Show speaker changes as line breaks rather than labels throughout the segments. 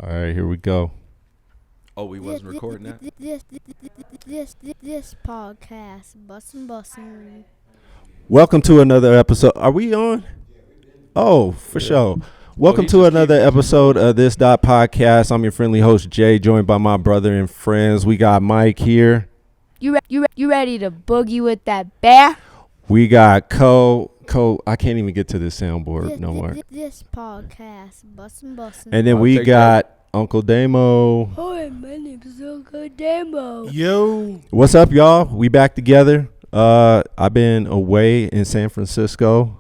All right, here we go.
Oh, we wasn't recording that?
This podcast, bussin'.
Welcome to another episode. Are we on? Oh, for sure. Welcome to another episode of this.podcast. I'm your friendly host, Jay, joined by my brother and friends. We got Mike here.
You ready to boogie with that bear?
We got Cole, I can't even get to this soundboard no more.
This podcast, bussin'.
And then we got Uncle Damo.
Hi, my name is Uncle Damo.
Yo.
What's up, y'all? We back together. I've been away in San Francisco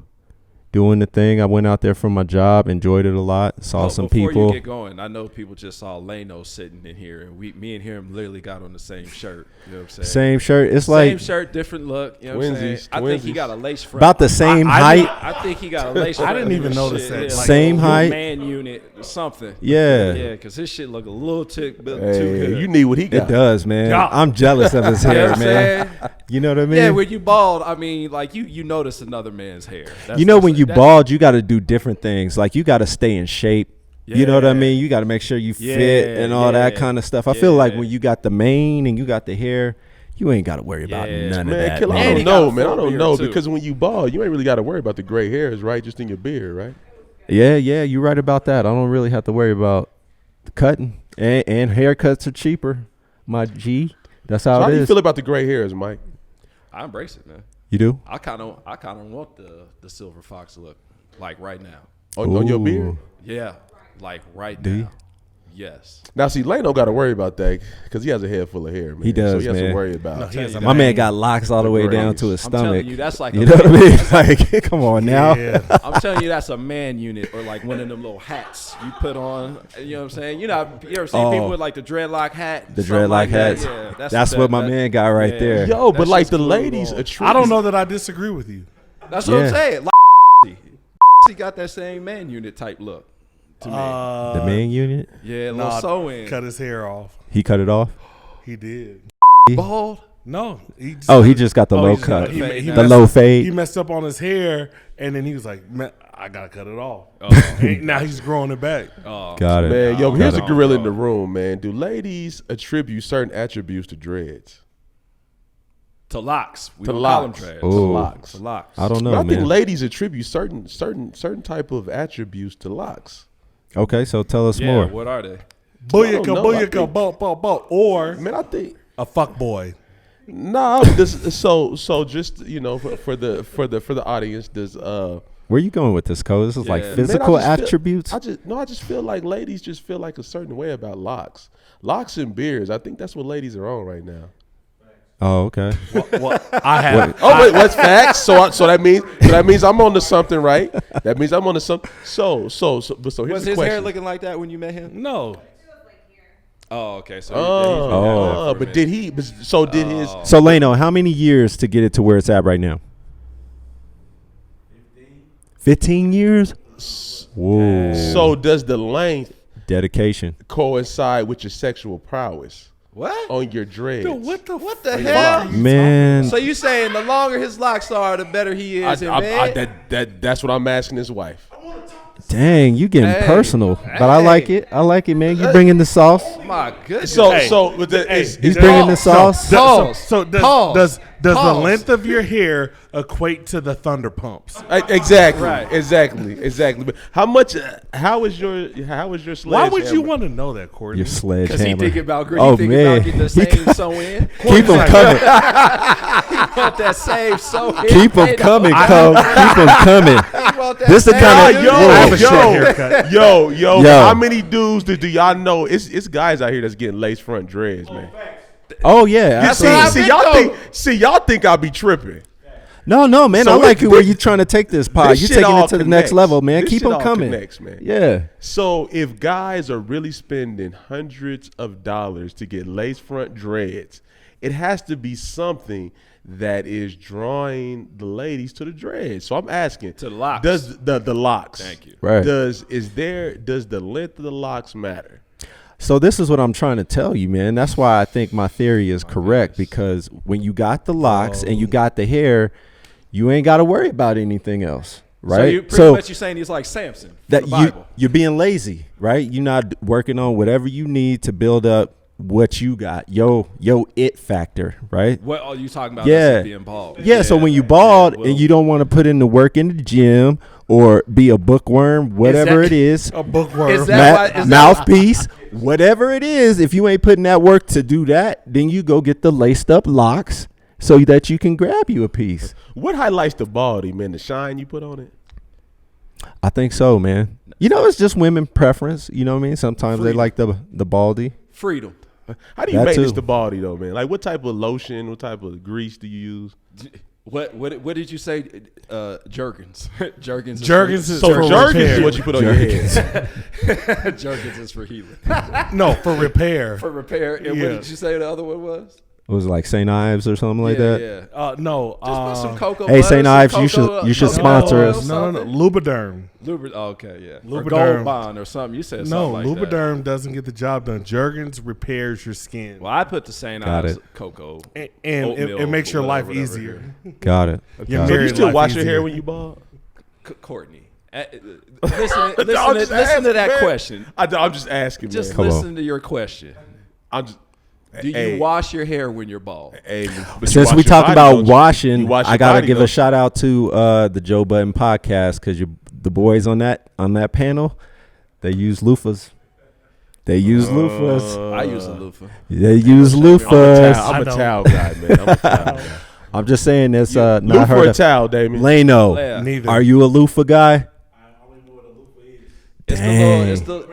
doing the thing. I went out there for my job, enjoyed it a lot, saw some people.
Before you get going, I know people just saw Lano sitting in here, and me and him literally got on the same shirt. You know what I'm saying?
Same shirt. It's
same
like
shirt, different look. You know what I'm saying? I think he got a lace front.
about the same height.
I think he got a lace front.
I didn't even notice that.
Like
Same height.
Man unit or something.
Yeah.
Yeah, because his shit look a little too
Hey,
good.
you need what he got.
It does, man.
Yeah.
I'm jealous of his
You know
hair,
what I'm
man.
saying?
You know what I mean?
Yeah, when you bald, I mean, like you notice another man's hair.
When you bald, you got to do different things. Like you got to stay in shape. You know what I mean? You got to make sure you fit and all that kind of stuff. I feel like when you got the mane and you got the hair, you ain't got to worry about none of that.
Killer,
Man.
I don't know,
too.
because when you bald, you ain't really got to worry about the gray hairs, right? Just in your beard, right?
Yeah, you're right about that. I don't really have to worry about the cutting. And haircuts are cheaper, my G. That's how
So how
it
do you
is.
feel about the gray hairs, Mike?
I embrace it, man.
You do?
I kind of want the silver fox look, like right now.
On your
Ooh.
beard?
Yeah, like right
Do
now.
you?
Yes.
Now, see, Lane don't got to worry about that because he has a head full of hair, man.
He does,
so he has
man.
to worry about.
My man got locks all the way down to his
I'm telling
stomach.
you, that's like
You know what I mean? Like, come on now.
Yeah.
I'm telling you, that's a man unit or like one of them little hats you put on. You know what I'm saying? You ever seen people with like the dreadlock hat?
The
Something
dreadlock
like that?
hats.
Yeah,
That's what my man got right there.
Yo,
That
but like
shit's
the
cool,
ladies,
bro.
I don't know that I disagree with you.
That's what I'm
Yeah.
saying. He got that same man unit type look to me.
The man unit,
Yeah, a little
Nah,
sew-in.
cut his hair off.
he cut it off.
He did.
Bald.
No.
He just got the low
he just
cut,
got- he
The
messed-
low
He
fade.
messed up on his hair, and then he was like, "Man, I got to cut it off." And now he's growing it back.
Got it.
Man, yo, here's a
Got it.
gorilla in the room, man. Do ladies attribute certain attributes to dreads?
To locks. We
To
don't call them
locks.
dreads.
To
Ooh.
locks.
To locks.
I don't know,
But I
man.
think ladies attribute certain type of attributes to locks.
Okay, so tell us
Yeah,
more.
what are they?
Booyaka,
know. I
booyaka,
think-
bo. Or
Man, I think
a fuck boy.
no. So just for the audience, does
Where you going with this, Cole? This is like
Yeah.
physical
Man, I just
attributes.
I just feel like ladies just feel like a certain way about locks and beards. I think that's what ladies are on right now.
Oh, okay.
Well, I have.
Oh wait, what's facts? So that means I'm on to something, right? That means I'm on to something. So here's
Was
the
his
question.
hair looking like that when you met him?
No.
Oh, okay. So
But did he? So did his?
So, Leno, how many years to get it to where it's at right now? 15 years? Whoa.
So does the length
Dedication.
coincide with your sexual prowess
What?
on your dreads?
Dude, what the
hell?
Man.
So you saying the longer his locks are, the better he is in bed?
That's what I'm asking his wife.
Dang, you getting
Hey,
personal. But I like
hey.
it. I like it, man. You bringing the sauce.
My goodness.
He's bringing the sauce.
So does the
Pause.
length of your hair equate to the thunder pumps?
Exactly.
Right.
Exactly. But how is your sledgehammer?
Why would you want to know that, Courtney?
Your
Because he
sledgehammer.
thinking about
Oh,
thinking
man.
about getting the same sew in.
Keep them coming.
He want that same sew in.
Keep them coming, Cole. Keep them coming. This the kind of
I have a short haircut.
Yo,
Yo.
how many dudes do y'all know? It's guys out here that's getting lace front dreads, man.
Oh yeah,
You
absolutely.
y'all think I be tripping.
No, man.
So
I like
it-
you where you trying to take this pod.
This
You're
shit
taking
all
it to the next
connects.
level, man.
This
Keep
shit
them
all
coming.
connects, man.
Yeah.
So if guys are really spending hundreds of dollars to get lace front dreads, it has to be something that is drawing the ladies to the dreads. So I'm asking,
To the locks.
Does the locks?
Thank you.
Right.
Does the length of the locks matter?
So this is what I'm trying to tell you, man. That's why I think my theory is correct, because when you got the locks and you got the hair, you ain't got to worry about anything else. right?
So you pretty much you're saying he's like Samson.
That
the Bible.
you're being lazy, right? You're not working on whatever you need to build up what you got. Yo, it factor, right?
What are you talking about?
Yeah.
Being bald.
Yeah, so when you bald and you don't want to put in the work in the gym or be a bookworm, whatever it is,
A bookworm.
Is that why-
mouthpiece, whatever it is, if you ain't putting that work to do that, then you go get the laced up locks so that you can grab you a piece.
What highlights the baldy, man? The shine you put on it?
I think so, man. You know, it's just women preference. You know what I mean? Sometimes they like the baldy.
Freedom.
How do you
That
maintenance
too.
the baldy though, man? Like, what type of lotion, what type of grease do you use?
What did you say? Jergens. Jergens.
Jergens is
So
for
Jergens is
repair.
what you put on your head.
Jergens is for healing.
No, for repair.
For repair. And
Yeah.
what did you say the other one was?
It was like St. Ives or something like that.
Yeah.
No.
Just put some cocoa
Hey,
butter,
St.
some
Ives,
cocoa-
you should
coconut
sponsor
oil,
us.
No.
something.
Lubriderm.
Okay, yeah. Or
Lubriderm.
Gold Bond or something. You said
No,
something like that.
Lubriderm doesn't get the job done. Jergens repairs your skin.
Well, I put the St.
Got
Ives
it.
cocoa.
And
oatmeal
it makes your
or
life
whatever
easier.
Got it.
Your
Got
So
it.
you
married
still
life
wash your
easier.
hair when you bald?
Courtney. Listen
I'm
to
just asking,
that
man.
question.
I'm just asking,
Just
man.
Come on.
listen to your question.
I'm just.
Do you
Hey.
wash your hair when you're bald?
Hey, but you
Since
wash
we
your
talk
body,
about
don't you?
washing,
You wash
I
your
gotta
body,
give
don't
a shout out to the Joe Budden podcast because the boys on that panel, they use loofahs. They use loofahs.
I use a loofah.
They use
I'm
loofahs.
a
I don't.
towel guy, man. I'm a towel guy.
I'm just saying that's not
Look for
heard
a
of.
towel, Damien.
Leno,
Yeah.
Neither.
are you a loofah guy?
It's
Dang.
the little.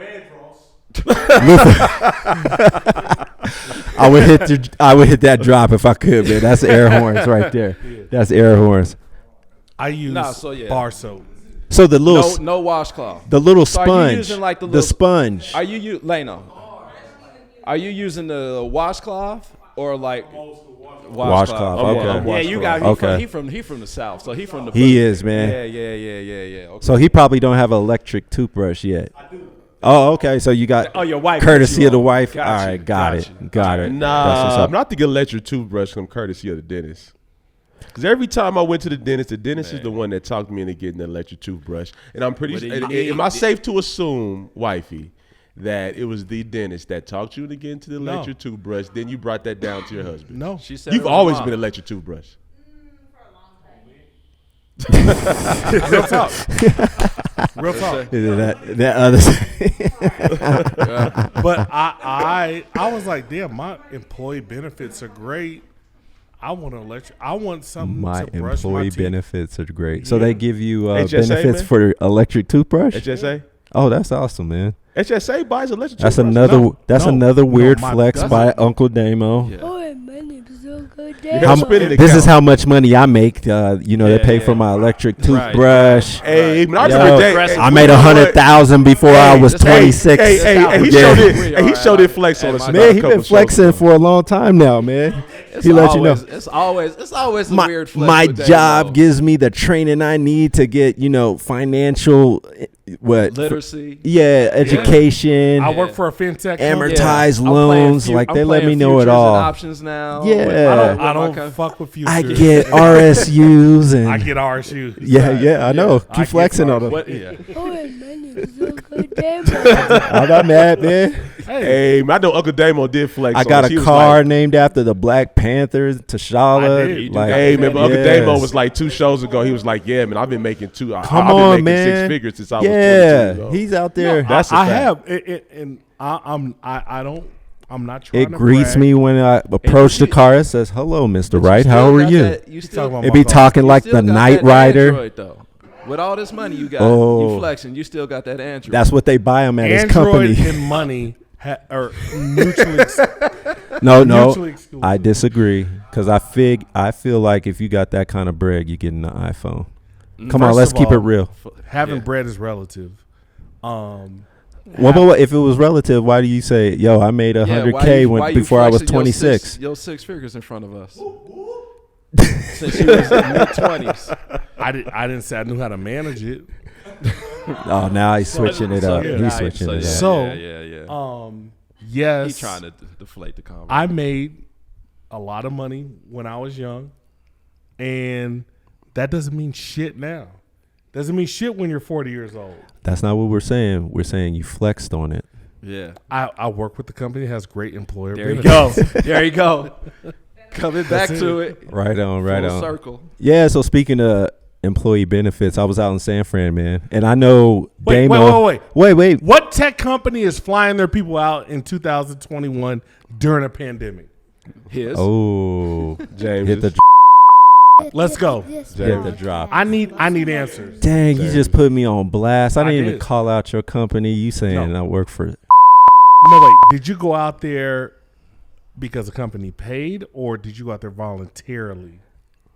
I would hit that drop if I could, man. That's air horns right there. That's air horns.
I use bar soap.
So the little
No washcloth.
the little
So are you
sponge,
using like the
the
little-
sponge.
Are you Leno? Are you using the washcloth or like
Washcloth, okay.
Yeah, you got
Okay.
he from the south, so he from the.
He is, man.
Yeah. Okay.
So he probably don't have an electric toothbrush yet. I do. Oh, okay. So you got
your wife.
courtesy of the wife.
Got
All
you,
right, got it. That's what's
Nah,
up.
I'm not to get electric toothbrush from courtesy of the dentist. Because every time I went to the dentist is the one that talked me into getting an electric toothbrush. And I'm pretty sure. Am I safe to assume, wifey, that it was the dentist that talked you into getting to the electric toothbrush? Then you brought that down to your husband.
No.
She said
You've
her
always
mom.
been electric toothbrush.
Real talk. Real talk.
That other side.
But I was like, damn, my employee benefits are great. I want something
My
to brush my
employee
teeth.
benefits are great. So they give you
HSA,
benefits
man?
for electric toothbrush.
HSA?
Oh, that's awesome, man.
HSA buys electric
That's
toothbrush.
another weird
my-
flex
that's-
by Uncle Damo.
Yeah.
Oh, my name is Uncle
How
Damo.
spending
This
account.
is how much money I make. They pay for
yeah.
my electric
Right.
toothbrush.
Hey, man, I
Yo,
remember that.
I made 100,000 before I was 26.
Hey, he
Yeah.
showed it. He showed it flex on
Hey,
us.
my
about
Man,
a
he
couple
been
shows
flexing
ago.
for a long time now, man. He let you know.
It's always a
My,
weird flex
my
with
job
Damo.
gives me the training I need to get, financial
literacy.
education,
I work for a fintech company.
amortized
I'm playing
loans.
fu-
Like
I'm
they let
playing
me know it
futures and
all.
options now.
Yeah.
I don't fuck with futures.
I get RSUs and
I get RSU.
yeah, I know.
I
Keep
get
flexing on them.
What? Yeah.
Oh, my name is Uncle Damo.
I'm not mad, man.
Hey, man, I know Uncle Damo did flex.
I
on
got
us. He
a
was
car
like,
named after the Black Panther,
I
T'Challa.
did.
Like,
Hey, man, but Uncle Damo
yes.
was like 2 shows ago. He was like, "Yeah, man, I've been making
Come
I've been
on,
making
man.
6 figures since I was 22
Yeah,
years old."
he's out there.
That's a
I
fact.
have, and I'm not trying
It
to
greets
brag.
me when I approach the car. It says, "Hello, Mr. Wright. How are you?"
You
talking
still,
about
It
my
be
car.
talking
you
like
still
the
got
Knight
that
Rider.
Android, though. With all this money you got,
Oh.
you flexing. You still got that Android.
That's what they buy him at his
Android
company.
and money are mutually
No,
mutually exclusive.
I disagree because I feel like if you got that kind of bread, you're getting an iPhone. Come on,
First
let's
of
keep it
all,
real.
Having
Yeah.
bread is relative.
But if it was relative, why do you say, "Yo, I made
Yeah,
100K
why you
before I was
flexing your
26"?
Your six figures in front of us. Since you was in mid-20s.
I didn't say I knew how to manage it.
Oh, now he's switching it up.
yeah.
He's switching it up.
So-
yeah.
Yes,
He's trying to deflate the conversation.
I made a lot of money when I was young, and that doesn't mean shit now. Doesn't mean shit when you're 40 years old.
That's not what we're saying. We're saying you flexed on it.
Yeah.
I work with the company that has great employer
There you
benefits.
go. There you go. Coming back to it.
Right on, right
Full
on.
circle.
Yeah, so speaking of employee benefits, I was out in San Fran, man. And I know
Wait.
Wait.
What tech company is flying their people out in 2021 during a pandemic?
His.
Oh,
James.
hit the
Let's go.
hit the drop.
I need answers.
Dang, you just put me on blast. I didn't even
did.
call out your company. You saying
No.
I work for
No, wait. Did you go out there because the company paid, or did you go out there voluntarily?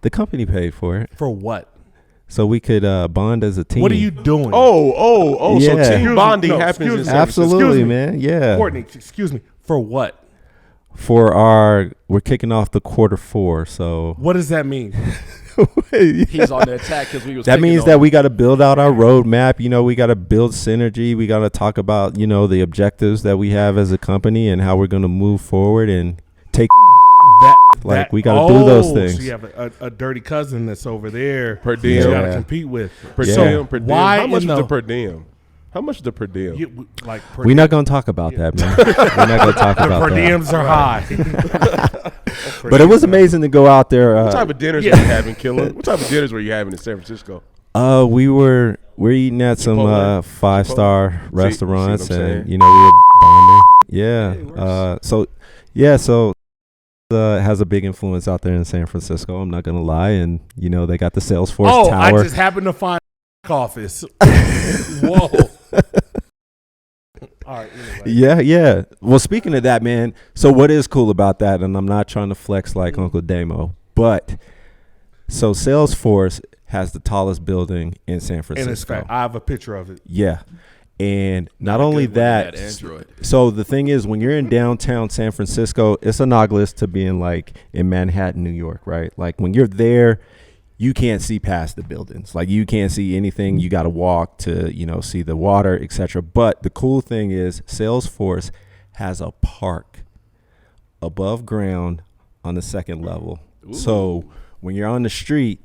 the company paid for it,
For what?
so we could bond as a team.
What are you doing?
Oh,
Yeah.
so team
Excuse
me,
bonding
no,
happens
excuse
in
me.
San Francisco.
Absolutely,
Excuse me.
man. Yeah.
Courtney, excuse me. For what?
We're kicking off the Q4, so
What does that mean?
He's on the attack because we was.
that
picking
means
on
that
him.
we got to build out our roadmap. You know, we got to build synergy. We got to talk about, you know, the objectives that we have as a company and how we're going to move forward and take. We got to do those things.
So you have a dirty cousin that's over there.
Per
that
diem.
You got to
Yeah.
compete with.
Per
Yeah.
diem, per diem.
Why
How much
in
was
the-
the per diem? How much is the per diem?
We're not going to talk about that, man. We're not going to talk
The
about
per
that.
diems are high.
But it was amazing to go out there.
What type of dinners were you having, Killer? What type of dinners were you having in San Francisco?
We're eating at some
Chipotle?
5-star
See
restaurants,
what I'm saying?
and you know we were bonding. Yeah.
Hey, worse.
So it has a big influence out there in San Francisco. I'm not gonna lie, and you know they got the Salesforce
I
Tower.
just happened to find office. Whoa. All right. Anyway.
Yeah. Well, speaking of that, man. So what is cool about that? And I'm not trying to flex like Uncle Damo, but so Salesforce has the tallest building in San Francisco.
And it's fact. I have a picture of it.
Yeah. And not
a
only
good one,
that,
Android.
so the thing is, when you're in downtown San Francisco, it's analogous to being like in Manhattan, New York, right? Like when you're there, you can't see past the buildings. Like you can't see anything. You got to walk to, you know, see the water, etc. But the cool thing is Salesforce has a park above ground on the second level.
Ooh.
So when you're on the street,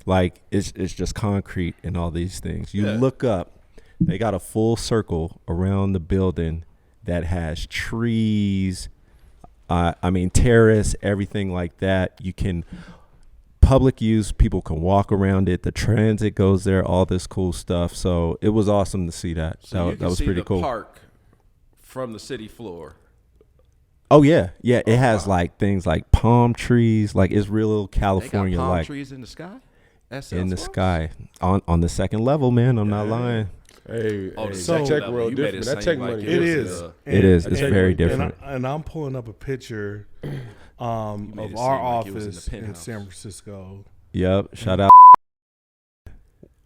like it's just concrete and all these things. You
Yeah.
look up, they got a full circle around the building that has trees, terrace, everything like that. You can public use, people can walk around it. The transit goes there, all this cool stuff. So it was awesome to see that.
So you
that
can
was
see
pretty
the
cool.
park from the city floor.
Oh yeah. It has like things like palm trees, like it's real
They
California
got palm
like
trees in the sky. At
in the
Salesforce?
sky on the second level, man. I'm not lying.
Hey,
Oh,
hey,
the
So-
that tech
level.
world
You made
different.
it
That
seem
tech
like
money.
it
It
was,
is.
It is. It's
And-
very
and
different.
And I'm pulling up a picture
made
of
it
our
seem like it was in the
office in
penthouse.
San Francisco.
Yep. Shout out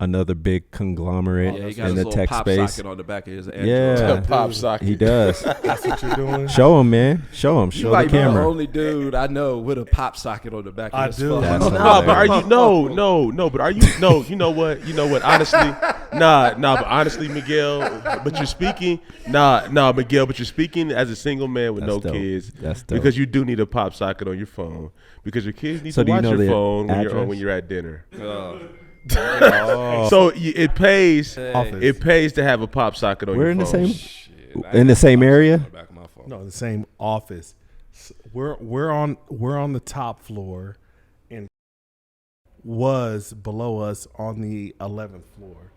another big conglomerate
Yeah, he got
in
his
the
little
tech
pop
space.
socket on the back of his Android.
Yeah.
Pop socket.
He does.
That's what you're doing?
Show him, man. Show him.
You
Show
might
the
be the
camera.
only dude I know with a pop socket on the back of
I
his
do.
phone.
That's
No, but are you no, but are you no, you know what? Honestly, but honestly, Miguel, but you're speaking Miguel, but you're speaking as a single man with
That's
no
dope.
kids.
That's dope.
Because you do need a pop socket on your phone. Because your kids need
So
to
do you
watch
know
your
the
phone
address?
when you're at dinner.
Oh,
So it pays
Office.
it pays to have a pop socket on
We're
your
in the
phone.
same
shit.
in the same area.
On the back of my phone.
No, the same office. We're on the top floor, and was below us on the 11th floor.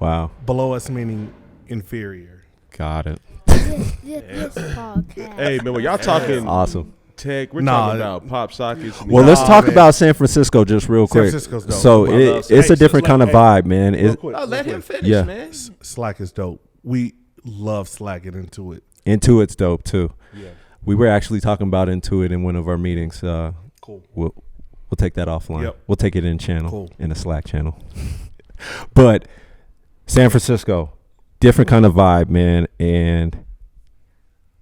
Wow.
Below us meaning inferior.
Got it.
This podcast.
Hey man, when y'all talking
Awesome.
tech, we're
Nah.
talking about pop sockets.
Well, let's
Nah,
talk
man.
about San Francisco just real
San
quick.
Francisco's dope.
So
I love
it's
San
a
Francisco.
different kind of vibe, man.
Real
It's
quick,
Oh, let
real
him
quick.
finish,
Yeah.
man.
Slack is dope. We love slacking into it.
Intuit's dope too.
Yeah.
We were actually talking about Intuit in one of our meetings.
Cool.
We'll take that offline.
Yep.
We'll take it in channel,
Cool.
in a Slack channel. But San Francisco, different kind of vibe, man, and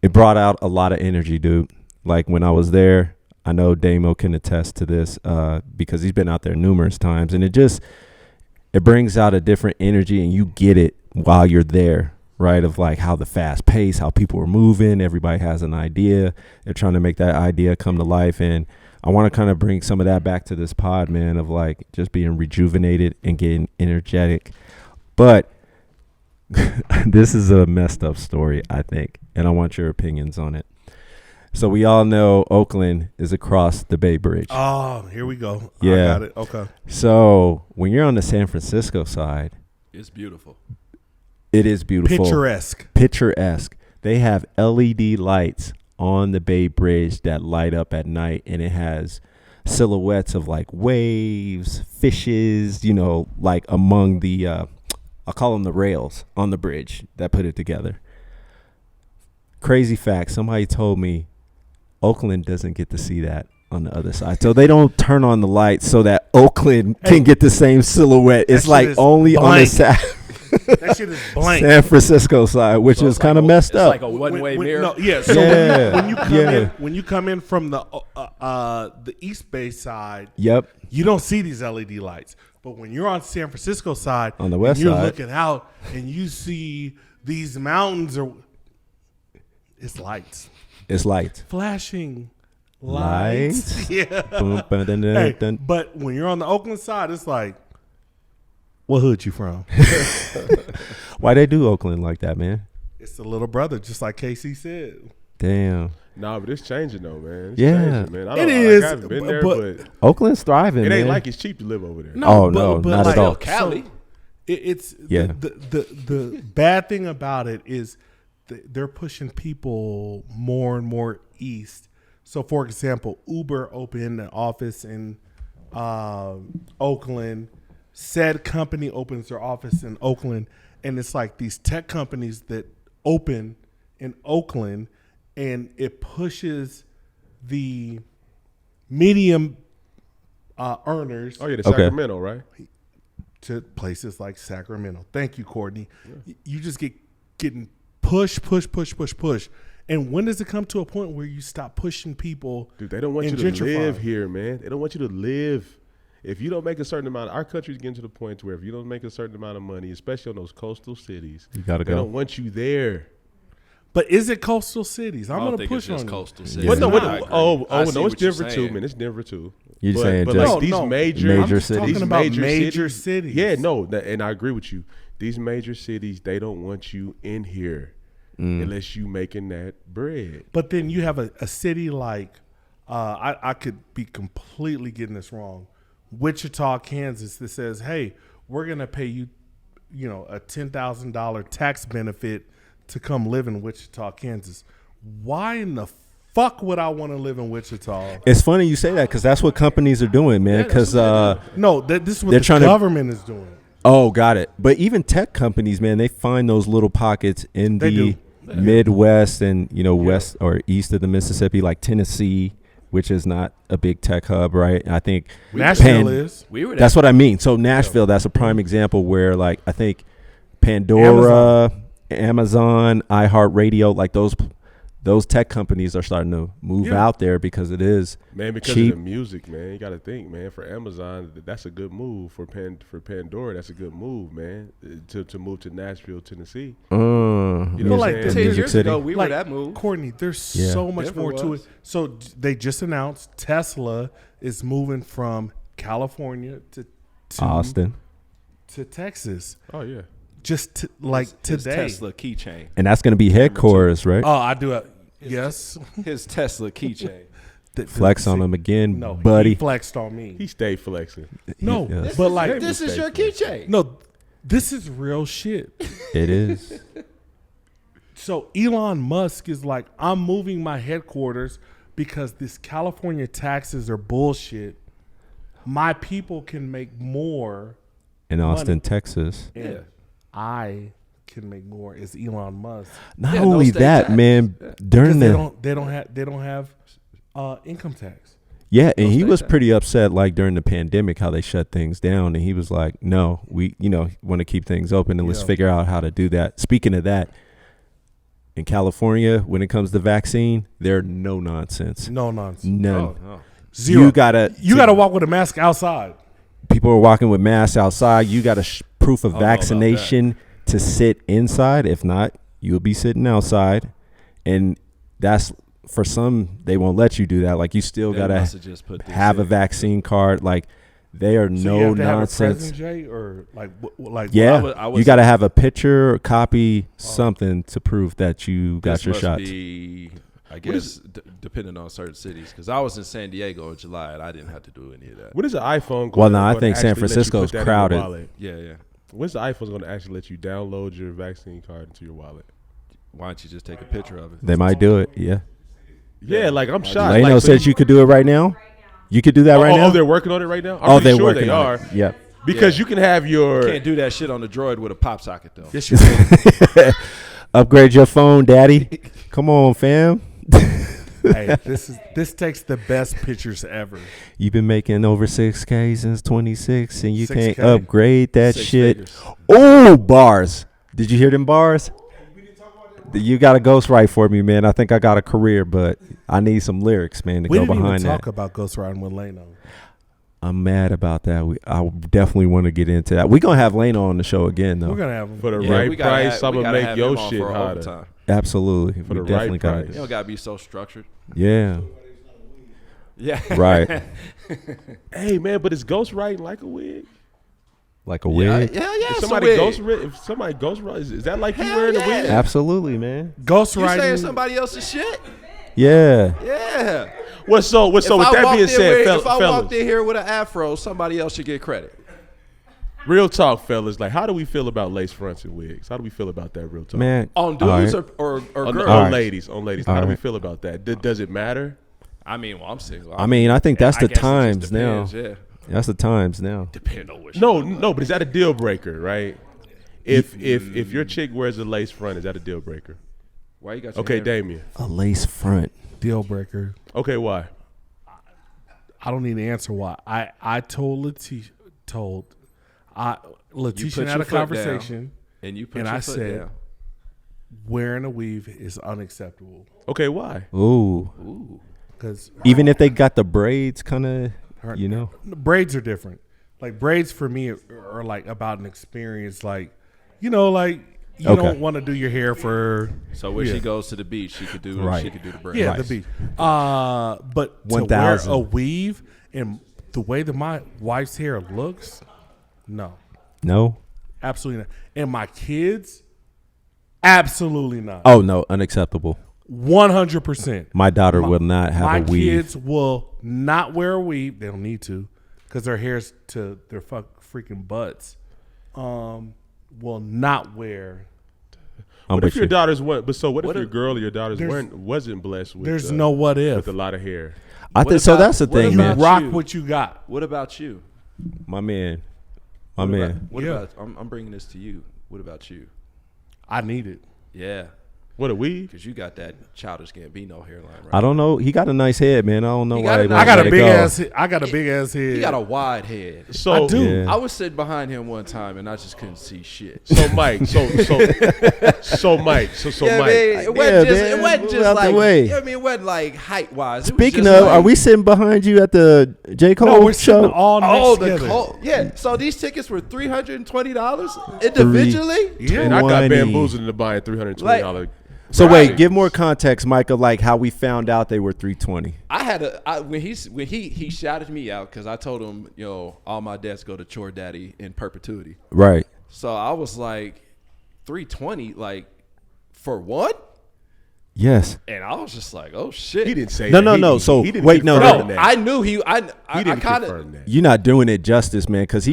it brought out a lot of energy, dude. Like when I was there, I know Damo can attest to this because he's been out there numerous times, and it brings out a different energy, and you get it while you're there, right? Of like how the fast pace, how people are moving, everybody has an idea, they're trying to make that idea come to life, and I want to kind of bring some of that back to this pod, man, of like just being rejuvenated and getting energetic. But this is a messed up story, I think, and I want your opinions on it. So we all know Oakland is across the Bay Bridge.
Oh, here we go.
Yeah.
I got it. Okay.
So when you're on the San Francisco side,
It's beautiful.
it is beautiful.
Picturesque.
They have LED lights on the Bay Bridge that light up at night, and it has silhouettes of like waves, fishes, you know, like among the, I'll call them the rails on the bridge that put it together. Crazy fact, somebody told me Oakland doesn't get to see that on the other side. So they don't turn on the lights so that Oakland can get the same silhouette. It's like only
blank.
on the side.
That shit is blank.
San Francisco side, which is kind of messed up.
It's like a one-way mirror.
No, yeah. So when you come in from the East Bay side,
Yep.
you don't see these LED lights. But when you're on San Francisco side,
On the west
you're
side.
looking out and you see these mountains it's lights.
It's lights.
Flashing lights. Yeah.
Boom, ba, dun, dun,
Hey,
dun.
but when you're on the Oakland side, it's like, what hood you from?
Why they do Oakland like that, man?
It's the little brother, just like KC said.
Damn.
Nah, but it's changing though, man. It's
Yeah.
changing, man. I
It
don't,
is,
I haven't been there,
but-
but
Oakland's thriving,
it ain't
man.
like it's cheap to live over there.
Oh, no, not at all.
Cali.
It's
Yeah.
the bad thing about it is they're pushing people more and more east. So, for example, Uber opened an office in Oakland. Said company opens their office in Oakland, and it's like these tech companies that open in Oakland, and it pushes the medium earners
Oh yeah, the
Okay.
Sacramento, right?
to places like Sacramento. Thank you, Courtney. You just getting push. And when does it come to a point where you stop pushing people?
Dude, they don't want you
and
to
gentrify?
live here, man. They don't want you to live. If you don't make a certain amount, our country's getting to the point where if you don't make a certain amount of money, especially on those coastal cities,
You gotta
they
go.
don't want you there.
But is it coastal cities? I'm
I don't
going to
think
push
it's just
on
coastal
Yeah.
cities.
But no,
It's
I agree.
oh
I
no,
see
it's
what you're
Denver too,
saying.
man. It's Denver too.
You're saying
but
just
like these major
Major
I'm
cities.
talking about major cities.
Yeah, no, and I agree with you. These major cities, they don't want you in here unless you making that bread.
But then you have a city like, I could be completely getting this wrong, Wichita, Kansas, that says, hey, we're going to pay you, a $10,000 tax benefit to come live in Wichita, Kansas. Why in the fuck would I want to live in Wichita?
It's funny you say that because that's what companies are doing, man. Because
No, this is what
They're
the
trying to-
government is doing.
oh, got it. But even tech companies, man, they find those little pockets in
They
the
do.
Midwest and west or east of the Mississippi, like Tennessee, which is not a big tech hub, right? I think
Nashville is.
We were
That's what I mean. So Nashville, that's a prime example where, like, I think Pandora, Amazon, iHeartRadio, like those tech companies are starting to move out there because it is
Man, because
cheap.
of the music, man. You got to think, man. For Amazon, that's a good move. For Pandora, that's a good move, man. To move to Nashville, Tennessee. You know
But
what
like
I'm
the
saying?
10 years
City.
ago, we
like,
were that move.
Courtney, there's
Yeah.
so much
Denver
more to
was.
it. So they just announced Tesla is moving from California to
Austin.
to Texas.
Oh yeah.
Just like
His
today.
Tesla keychain.
And that's going to be headquarters, right?
Oh, I do it. Yes.
His Tesla keychain.
Flex on them again,
No,
buddy.
he flexed on me.
He stayed flexing.
No,
Yes.
but like
This is your keychain.
no, this is real shit.
It is.
So Elon Musk is like, I'm moving my headquarters because this California taxes are bullshit. My people can make more,
In Austin,
Money.
Texas.
and
Yeah.
I can make more as Elon Musk.
Not
Yeah, no
only
state
that,
tax.
man,
Yeah.
during
Because
the
they don't have income tax.
yeah, and he
state
was
tax.
pretty upset like during the pandemic how they shut things down, and he was like, "No, we want to keep things open and let's
Yeah.
figure out how to do that." Speaking of that, in California, when it comes to vaccine, they're no nonsense,
No nonsense.
none.
Oh, no.
Zero.
You gotta
walk with a mask outside.
people are walking with masks outside. You got a proof of
I don't know about
vaccination to sit inside. If not, you'll be sitting outside, and that's for some, they won't let you do that. Like you still
They
gotta
must've just put this
have a
in.
vaccine card. Like they are
So you
no
have to have a
nonsense.
present, Jay, or like
Yeah,
I was-
you got to have a picture, copy, something to prove that you got
This
your
must
shots.
be, I guess, depending on certain cities. Because I was in San Diego in July and I didn't have to do any of that.
What is the iPhone?
Well, no, I
gonna
think San
actually let you
Francisco's
put that in your
crowded.
wallet?
Yeah.
When's the iPhone's going to actually let you download your vaccine card into your wallet?
Why don't you just take a picture of it?
They might do it. Yeah.
Yeah, like I'm shocked.
Leno
Like, so
said you could do it right now. You could do that right now.
Oh, they're working on it right now. I'm
Oh,
pretty
they're
sure
working
they
on
are.
it. Yep.
Because you can have your.
Can't do that shit on the Droid with a pop socket though.
Yes, you can.
Upgrade your phone, daddy. Come on, fam.
hey, this takes the best pictures ever.
You've been making over 6K since 26, and you
6K.
can't upgrade that
Six
shit.
figures.
Oh, bars. Did you hear them bars? You got to ghostwrite for me, man. I think I got a career, but I need some lyrics, man, to
We
go
didn't even
behind
talk
that.
about Ghost Riding with Leno.
I'm mad about that. I definitely want to get into that. We're going to have Leno on the show again, though.
We're gonna have him.
For the
Yeah,
right
we gotta
price,
have-
I'm
we
going to
gotta
make
have
your
him on
shit
for
hotter.
overtime.
Absolutely.
For
We
the
definitely
right
got
price.
You
to.
don't gotta be so structured.
Yeah.
Yeah.
Right.
Hey, man, but is ghost writing like a wig?
Like a wig?
Yeah.
If
it's a
somebody
wig.
if somebody ghost writes, is that like you
Hell
wearing a
yeah.
wig?
Absolutely, man.
Ghost
You saying
Riding.
somebody else's shit?
Yeah.
Yeah.
So with that being said,
if I walked
fellas,
in here with an afro, somebody else should get credit.
real talk, fellas. Like, how do we feel about lace fronts and wigs? How do we feel about that? Real talk.
Man.
On
all
dudes
right.
or
on
girls?
All right.
ladies, on ladies. How
All
do we
right.
feel about that? Does it matter?
I mean, well, I'm single.
I mean, I think that's
I
the
guess it just
times now.
depends, Yeah.
That's the times now.
Depend on what.
No, but is that a deal breaker, right? If your chick wears a lace front, is that a deal breaker?
Why you got your
Okay,
hand-
Damien.
A lace front.
Deal breaker.
Okay, why?
I don't need to answer why. I told Letitia
You
Letitia
put
had
your
a
foot down,
conversation,
and you put
and
your
I
foot
said
down.
wearing a weave is unacceptable
Okay, why?
Ooh.
because
Even if they got the braids, kind of, you know.
braids are different. Like braids for me are like about an experience. Like you
Okay.
don't want to do your hair for
So when
yeah.
she goes to the beach, she could do
Right.
she could do the braid.
Yeah,
Right.
the beach. But to wear
1,000.
a weave and the way that my wife's hair looks, no,
No?
absolutely not. And my kids, absolutely not.
Oh, no. Unacceptable.
100%.
My daughter will not have
My
a weave.
kids will not wear a weave. They don't need to because their hair's to their freaking butts. Will not wear.
I'm
What if
with
your
you.
daughters weren't? But so what if
What
your
if-
girl or your daughters
There's-
wasn't blessed with?
There's no what if.
with a lot of hair.
I
What
think so.
about-
That's the
what
thing,
about
man.
Rock
you?
what you got.
What about you?
My man. My
What
man.
about- What
Yeah.
about? I'm bringing this to you. What about you?
I need it.
Yeah,
What a weave?
because you got that Childish Gambino hairline, right?
I don't know. He got a nice head, man. I don't know
He
why
got a
he
nice-
won't
I got
let
a
it
big
go.
ass. I got a big ass head.
He got a wide head.
So
I do.
Yeah.
I was sitting behind him one time and I just couldn't see shit.
So Mike, so Mike,
Yeah,
Mike.
I mean, it wasn't just,
man,
it wasn't
move
just
out the
like,
way.
you know what I mean, it wasn't like height wise.
Speaking of, are we sitting behind you at the J. Cole
No, we're sitting
show?
all next
Oh, the
together.
Cole. Yeah. So these tickets were $320 individually.
And I got
20.
bamboozled into buying $320.
So
Right.
wait, give more context, Mike, of like how we found out they were 320.
I had when he shouted me out because I told him, all my debts go to Chore Daddy in perpetuity.
Right.
So I was like, 320, like for one,
Yes.
and I was just like, oh shit.
He didn't say
No,
that.
no,
He-
no.
he-
So,
he didn't
wait, no,
confirm
no.
No,
that.
I knew he.
He didn't
kind of.
confirm that.
You're not doing it justice, man, because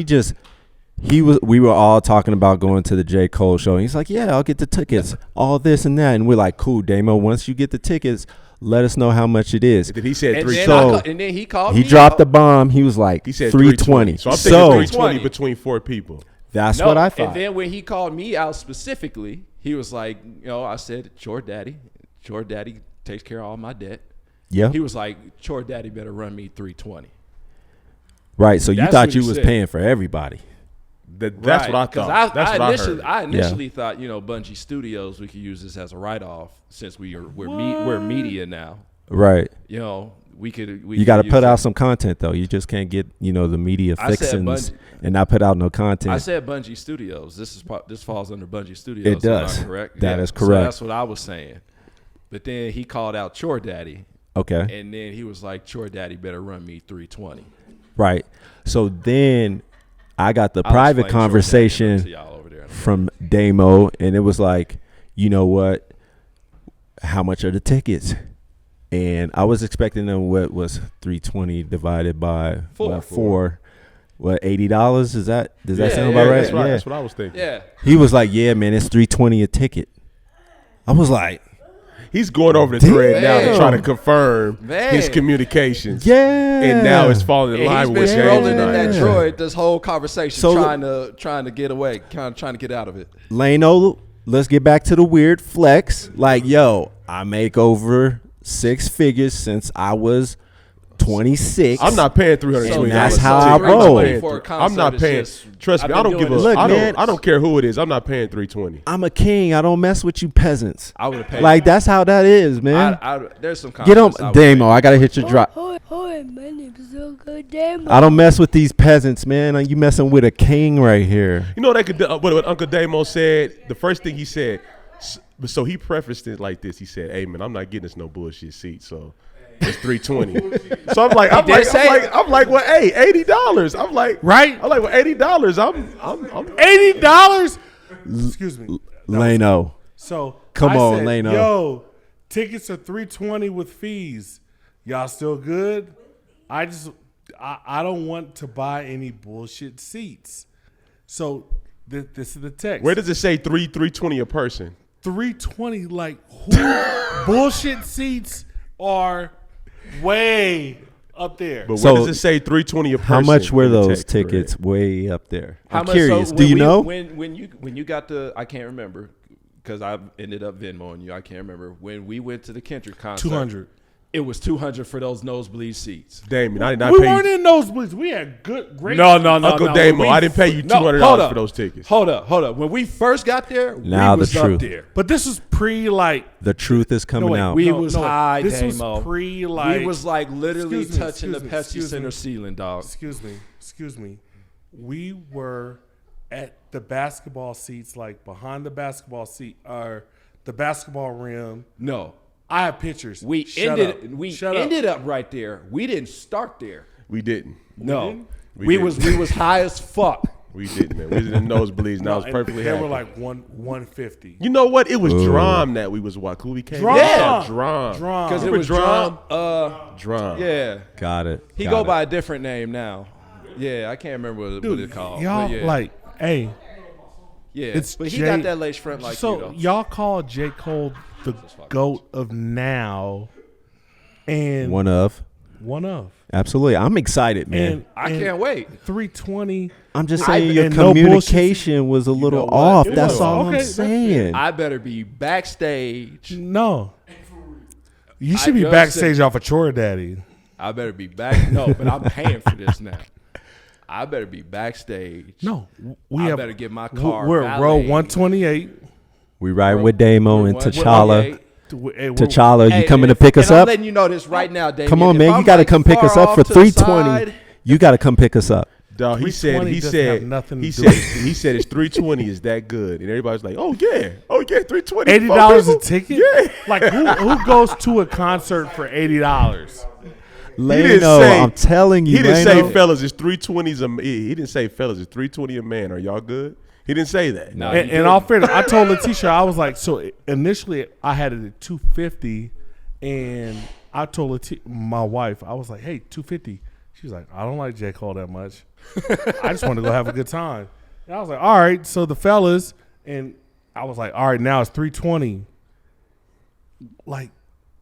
we were all talking about going to the J. Cole show. And he's like, yeah, I'll get the tickets, all this and that. And we're like, cool, Damo, once you get the tickets, let us know how much it is.
Then he said
And
three.
then,
So,
and then he called
He
me
dropped
out.
the bomb. He was like,
He said
320.
So I'm thinking
So
320 between 4 people.
that's
No,
what I thought.
And then when he called me out specifically, he was like, I said, Chore Daddy takes care of all my debt.
Yeah.
He was like, Chore Daddy better run me 320.
Right. So you
That's
thought
what
you
he
was
said.
paying for everybody.
That's
Right,
what I
'cause
thought. That's what I heard.
I initially thought, Bungie Studios, we could use this as a write-off since we're media now.
Right.
We could.
You got to put out some content, though. You just can't get, the media
I said
fixins
Bungie-
and not put out no content.
I said Bungie Studios. This falls under Bungie Studios.
It does.
Am I correct?
That is
So
correct.
that's what I was saying. But then he called out Chore Daddy.
Okay.
And then he was like, Chore Daddy better run me 320.
Right. So then I got the
I'll
private
explain Chore Daddy
conversation
to y'all over there.
from Damo, and it was like, you know what? How much are the tickets? And I was expecting them what was 320 divided by four. What, $80? Does that sound about right?
That's right. That's what I was thinking.
Yeah.
He was like, yeah, man, it's $320 a ticket. I was like,
he's going over the thread now to
Damn.
try to confirm
Man.
his communications.
yeah.
And now it's falling in
And
line
he's
with
been
James
rolling in
and I.
that droid this whole conversation,
So-
trying to get away, trying to get out of it.
Lano, let's get back to the weird flex. Like, yo, I make over 6 figures since I was 26.
I'm not paying $320.
And that's how I roll.
I'm not paying. Trust me, I don't give a.
Look,
I
man.
don't care who it is. I'm not paying $320.
I'm a king. I don't mess with you peasants.
I would have paid.
Like, that's how that is, man.
There's some
Get on,
concepts I would
Damo.
pay.
I gotta hit your drop.
Hi, my name is Uncle Damo.
I don't mess with these peasants, man. You messing with a king right here.
You know what they could do? What Uncle Damo said. The first thing he said. So he prefaced it like this. He said, "Hey man, I'm not getting us no bullshit seat, so it's $320." So I'm like, well, hey, $80. I'm like,
Right?
I'm like, well, $80. I'm
$80. Excuse me.
Lano.
So
Come
I
on,
said,
Lano.
Yo, tickets are $320 with fees. Y'all still good? I don't want to buy any bullshit seats. So this is the text.
Where does it say $320 a person?
$320, like who bullshit seats are way up there.
But
So,
where does it say $320 a person?
How much were
in the
those
text thread?
tickets way up there?
How
I'm
much-
curious.
so
Do
when
you
we-
know?
when you got the, I can't remember because I ended up Venmoing you. I can't remember when we went to the Kendrick concert.
200.
It was 200 for those nosebleed seats.
Damon, I did not
We
pay
weren't
you.
in nosebleeds. We had great.
No.
Uncle Damo, I didn't pay you $200
hold up.
for those tickets.
Hold up. When we first got there,
Now
we
the
was
truth.
up there.
But this was pre like
The truth is coming
wait,
out.
We
No,
was
no,
high,
this was
Damo.
pre, like-
we was like literally
Excuse me,
touching the
excuse me,
Pepsi
excuse
Center
me.
ceiling, dog.
excuse me. We were at the basketball seats, like behind the basketball seat or the basketball rim.
No,
I have pictures.
we
Shut
ended up right there. We didn't start there.
We didn't.
No,
didn't?
we was high as fuck.
We didn't, man. We was in the nosebleeds, and I was
And
perfectly
they
happy.
were like 150.
You know what? It was Drum that we was watching. We came.
Drum.
Yeah, Drum.
Because it
Remember
was
Drum?
Drum.
Drum.
Yeah,
Got it.
he
Got
go
it.
by a different name now. Yeah, I can't remember what
Dude,
it's called.
y'all
but yeah.
like, hey,
yeah,
it's
but he
J-
got that lace front like
so
you though.
y'all call J. Cole the GOAT of now, and
One of. Absolutely. I'm excited, man.
and
I
and
can't wait.
320.
I'm just saying your
and no
communication was a little
what?
off.
It
That's
was.
all
Okay,
I'm
that's
saying.
I better be backstage.
No, you should be
just
backstage off of Chore Daddy.
I better be back. No, but I'm paying for this now. I better be backstage.
No, we
I
have.
better get my car.
We're at row
valeted.
128.
We riding with Damo and
We're
T'Challa.
128.
Hey, we're-
T'Challa,
Hey,
you coming to
and-
pick us
and
up?
I'm letting you know this right now, Damian.
Come on,
If
man.
I'm
You got to
like
come pick
far
us up
off
for
to the
320.
side,
You got to come pick us up.
Dog, he said
320 doesn't have nothing to
he
do
said
with
he said it's 320 is that good, and everybody's like, oh yeah, 320.
$80 a ticket.
Yeah.
Like who goes to a concert for $80?
didn't
Lano,
say-
I'm telling you,
He didn't
Lano.
say fellas, it's 320s a. He didn't say fellas, it's 320 a man. Are y'all good? He didn't say that.
No.
And, in all fairness, I told Letitia, I was like, so initially I had it at 250, and I told my wife, I was like, hey, 250. She was like, I don't like J. Cole that much. I just want to go have a good time. And I was like, all right. So the fellas, and I was like, all right, now it's 320. Like,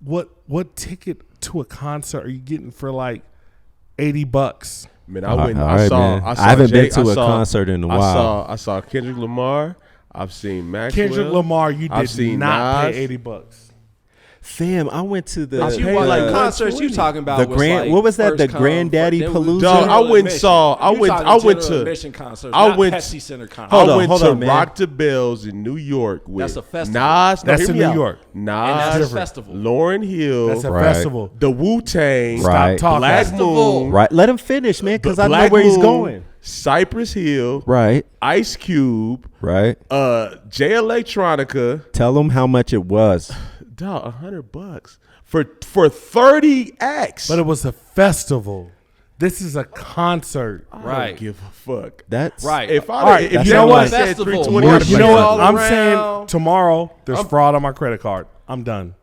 what ticket to a concert are you getting for like $80?
Man, I went.
all
I
right,
saw.
man.
I saw
I haven't been
Jay-
to
I
a
saw-
concert in a while.
I saw Kendrick Lamar. I've seen Maxwell.
Kendrick Lamar, you
I've
did
seen
not
Nas.
pay $80.
Fam, I went to the
But you
paid
want like
like
concerts you talking about
the
was
grand.
like
What was that?
first
The
come,
Granddaddy
then we-
Palooza.
Dog, I went and
admission.
saw- I
You
went-
talking
I went
general
to-
admission concerts,
I
not
went-
Pepsi Center concerts.
Hold
I
on,
went
hold
to
on, man.
Rock the Bells in New York with
That's a festival.
Nas.
That's
hear
in
me
New
out.
York.
And that's
Nas,
a festival.
Lauren Hill,
That's a
Right.
festival.
the Wu-Tang,
Right.
Stop talking.
Black
Festival.
Moon,
Right. Let him finish, man, because I know
Black
where he's
Moon,
going.
Cypress Hill,
Right.
Ice Cube,
Right.
J Electronica,
Tell him how much it was.
Dog, $100 for 30 acts.
But it was a festival. This is a concert.
I don't give a fuck.
That's
Right.
If
All right,
if
you know what?
said
Festival.
320,
More
I'd be
You know
like,
what?
all
I'm
around.
saying tomorrow there's fraud on my credit card. I'm done.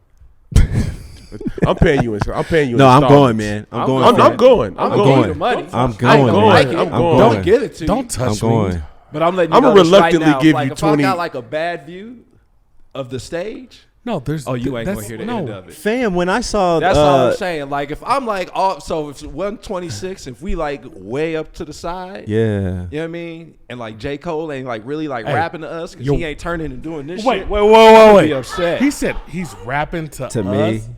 I'm paying you. I'm paying you.
no, I'm
installments.
going, man. I'm going.
I'm
for it.
going.
I'm
I'm
going.
going.
The money.
I'm
I
going,
ain't gonna
man.
like it.
I'm going.
Don't give it to
Don't
you.
touch
I'm
me.
going.
But I'm letting you
I'ma
know this right
reluctantly
now.
give
Like,
you
if
20.
I got like a bad view of the stage,
No, there's.
oh, you ain't gonna
that's-
hear the
no.
end of it.
Fam, when I saw
That's all I'm saying. Like if I'm like, so if it's 126, if we like way up to the side,
yeah.
you know what I mean, and like J. Cole ain't like really like
Hey,
rapping to us because
yo-
he ain't turning and doing this
Wait,
shit.
wait,
I'd
wait.
be upset.
He said he's rapping to
me.
us.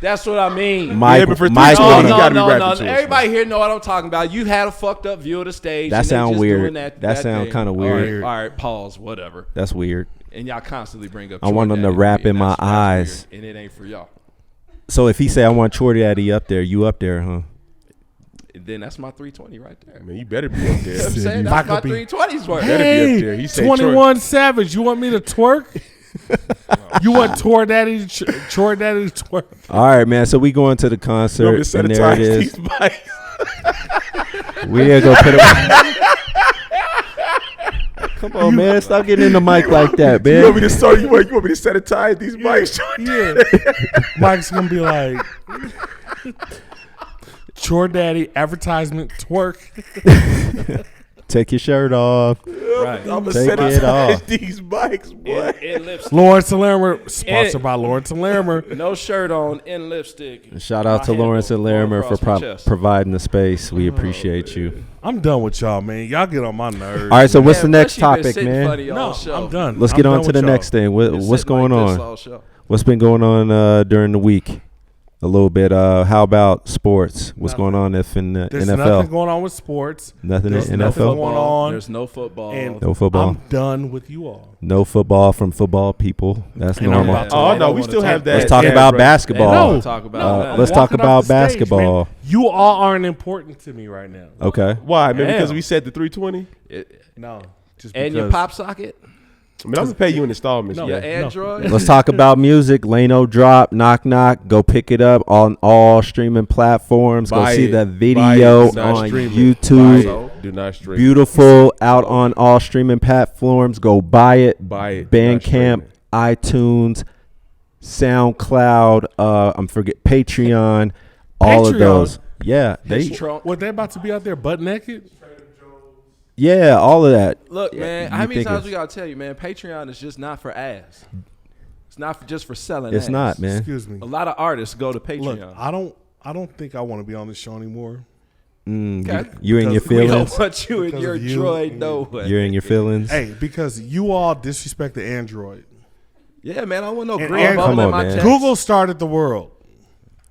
That's what I mean.
Mike,
but for
Mike,
320,
wanna-
you gotta be rapping
no.
to us,
Everybody here know what I'm talking about. You had a fucked up view of the stage.
That
and they
sound
just
weird.
doing
That sound
thing.
kinda weird.
All right, pause. Whatever.
that's weird.
And y'all constantly bring up.
I want
Troy
them to
Daddy
rap
me,
in my
that's
eyes.
weird, and it ain't for y'all.
So if he say I want Chor Daddy up there, you up there, huh?
Then that's my 320 right there.
Man, you better be up there.
You know what I'm saying?
I
That's my
could be-
320s worth.
Better be up there. He said
21 Savage. You want me to twerk? You want Chor Daddy to twerk?
All right, man. So we going to the concert, and there it is. We are gonna put it. Come on, man. Stop getting in the mic like that,
You want me
man.
to start? You want me to sanitize these mics?
Yeah. Mike's gonna be like, Chor Daddy advertisement twerk.
Take your shirt off.
Right.
I'm gonna
Take it
sanitize
off.
these mics, boy.
In lipstick.
Lawrence and Lermer, sponsored by Lawrence and Lermer.
No shirt on, in lipstick.
Shout out to
My
Lawrence and
handle
Larimer
going
for
across my chest.
providing the space. We appreciate you.
I'm done with y'all, man. Y'all get on my nerves.
All right, so what's the
Man,
next
plus you been
topic,
sitting
man?
funny all
No,
show.
I'm done.
Let's
I'm
get
done
on to
with
the
y'all.
next thing.
Been
What's
sitting
going
like this
on?
all show.
What's been going on during the week? A little bit. How about sports? What's going on in the
There's
NFL?
nothing going on with sports.
Nothing
There's
in
nothing
NFL.
going on.
There's no football.
And
No football.
I'm done with you all.
No football from football people. That's
And I'm
normal.
about to-
Oh
They
no,
don't
we
wanna
still
talk-
have that.
Let's talk
yeah,
about
bro.
They don't
basketball.
wanna talk about that.
let's
I'm
talk
walking
about
off the stage,
basketball.
man. You all aren't important to me right now.
Okay.
Why? Maybe
Damn.
because we said the 320.
No, just
And your
because-
pop socket,
I mean, I'm gonna pay you in installments.
No.
your
Yeah.
Android.
Let's talk about music. Lano drop. Knock knock. Go pick it up on all streaming platforms. Go
Buy
see
it.
the
Buy
video
it. Do not
on
stream it.
YouTube.
Buy it. Do not stream.
Beautiful out on all streaming platforms. Go buy it.
Buy it. Do not stream
Bandcamp,
it.
iTunes, SoundCloud. Patreon. All of
Patreon?
those. Yeah,
His
they.
trunk.
What, they about to be out there butt naked?
Yeah, all of that.
Look,
Yeah,
man.
you
How many
think
times
it's-
we gotta tell you, man? Patreon is just not for ass. It's not for, just for selling.
It's
ass.
not, man.
Excuse me.
A lot of artists go to Patreon.
Look, I don't think I want to be on this show anymore.
Okay.
You in your
Because
we don't
feelings?
want you and
Because
your
of you.
droid no way.
You're in your feelings?
Hey, because you all disrespect the Android.
Yeah, man. I don't want no
And
green
Aaron-
bubble
Come
in
on,
my
man.
text.
Google started the world.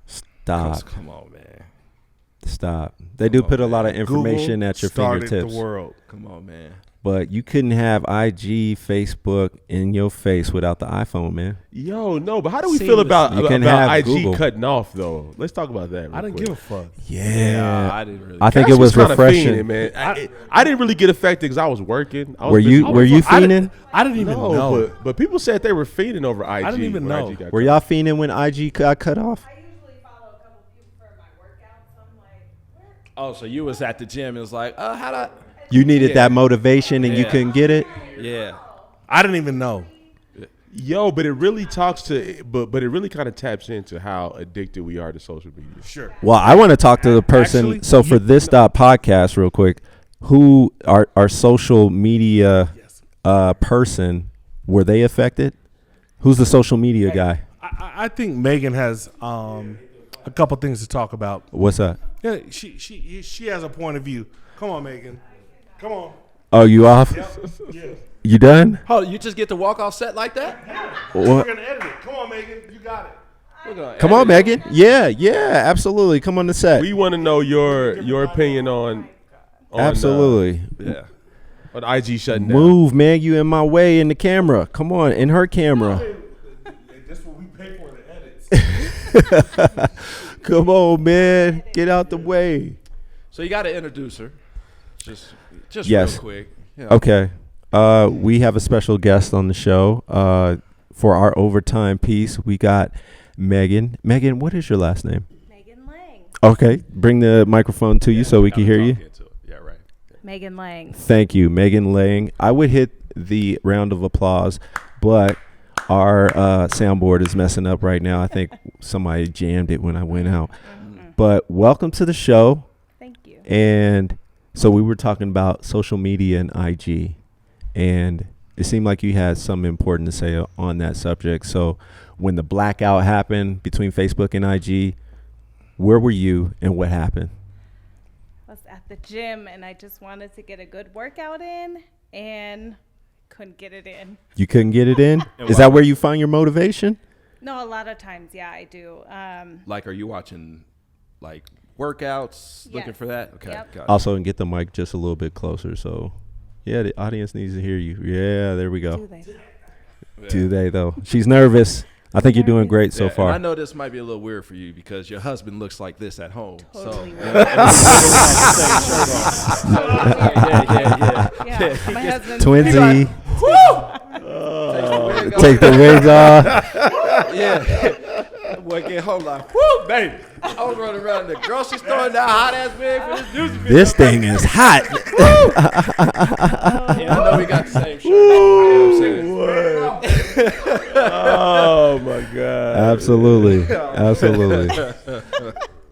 Stop.
Come on, man.
Stop. They do put a lot of information
Google
at your
started
fingertips.
the world.
Come on, man.
But you couldn't have IG, Facebook in your face without the iPhone, man.
Yo, no, but how do we feel
Seamless.
about
You can
about
have
IG
Google.
cutting off though? Let's talk about that.
I didn't give a fuck.
Yeah.
I didn't really.
I think
Cash
it was
kinda
refreshing.
fiending, man. I didn't really get affected because I was working. I was
Were
busy
you
working.
fiending?
I didn't even
No,
know.
but people said they were fiending over IG.
didn't even
when
know.
IG got
Were
cut
y'all
off.
fiending when IG got cut off?
I usually follow a couple people for my workouts. So I'm like, where?
Oh, so you was at the gym and was like, how'd I?
You needed
Yeah.
that motivation and you
Yeah.
couldn't get it?
Yeah.
I didn't even know.
Yo, but it really talks to, but it really kind of taps into how addicted we are to social media.
Sure.
Well, I want to talk to the person.
Actually,
So for this podcast, real quick, who our social media person, were they affected? Who's the social media guy?
I think Megan has a couple things to talk about.
What's that?
Yeah, she has a point of view. Come on, Megan. Come on.
Oh, you off?
Yeah.
You done?
Oh, you just get to walk off set like that?
We're
What?
gonna edit it. Come on, Megan. You got it.
We're gonna
Come on,
edit it.
Megan. Yeah, absolutely. Come on the set.
We want to know your opinion on
Absolutely.
Yeah.
on IG shutting down.
Move, man. You in my way in the camera. Come on, in her camera.
That's what we pay for the edits.
Come on, man. Get out the way.
So you got to introduce her. Just
Yes.
real quick. Yeah.
Okay. We have a special guest on the show. for our overtime piece, we got Megan. Megan, what is your last name?
Megan Lang.
Okay, bring the microphone to you so we can hear you.
Yeah, right.
Megan Lang.
Thank you, Megan Lang. I would hit the round of applause, but our soundboard is messing up right now. I think somebody jammed it when I went out. But welcome to the show.
Thank you.
And so we were talking about social media and IG, and it seemed like you had something important to say on that subject. So when the blackout happened between Facebook and IG, where were you and what happened?
I was at the gym and I just wanted to get a good workout in and couldn't get it in.
You couldn't get it in? Is that where you find your motivation?
No, a lot of times, yeah, I do.
Like, are you watching like workouts, looking
Yes.
for that? Okay.
Yep.
Got it.
Also, and get the mic just a little bit closer. So, yeah, the audience needs to hear you. Yeah, there we go.
Do they?
Do they, though? She's nervous. I think you're doing great so
Yeah,
far.
and I know this might be a little weird for you because your husband looks like this at home.
Totally
So,
weird. Yeah, my husband.
Twinsy.
Take
Take the wig off.
Yeah. Boy, get home like, whoo, baby. I was running around the grocery store in that hot ass wig for this music video.
This thing is hot.
Yeah, I know we got the same shirt. You know what I'm saying?
Oh my God.
Absolutely.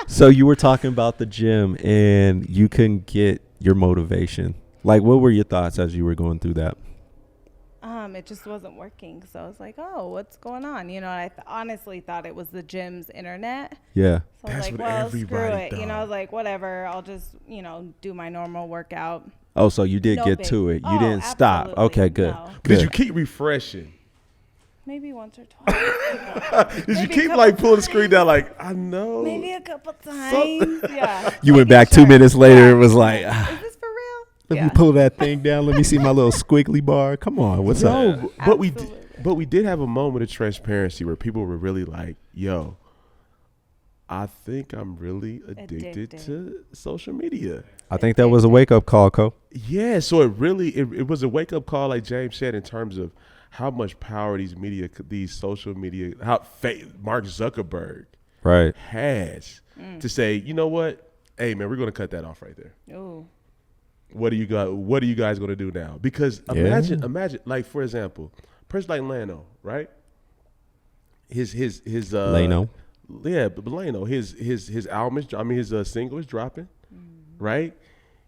So you were talking about the gym and you couldn't get your motivation. Like, what were your thoughts as you were going through that?
It just wasn't working. So I was like, oh, what's going on? You know, I honestly thought it was the gym's internet.
Yeah.
So I was like,
what
well, screw
everybody
it. You know, I was like, whatever. I'll just, do my normal workout.
Oh, so you did
No
get
big-
to it. You
Oh,
didn't stop.
absolutely.
Okay, good.
No.
Did you
Good.
keep refreshing?
Maybe once or twice.
Did you
Maybe a
keep
couple
like pulling the screen
times.
down like, I know.
Maybe a couple times. Yeah.
You went
Making
back 2
sure.
minutes later.
Yeah.
It was like,
Is this for real?
let me pull that thing down. Let me see my little squiggly bar. Come on. What's up?
No, but
Absolutely.
we did have a moment of transparency where people were really like, yo, I think I'm really addicted to social media.
I think that was a wake-up call, Co.
Yeah, so it was a wake-up call, like James said, in terms of how much power these social media, Mark Zuckerberg
Right.
has to say, you know what? Hey man, we're gonna cut that off right there.
Ooh.
What are you guys gonna do now? Because imagine, like for example, a person like Lano, right? His
Lano.
Yeah, but Lano, his album his single is dropping, right?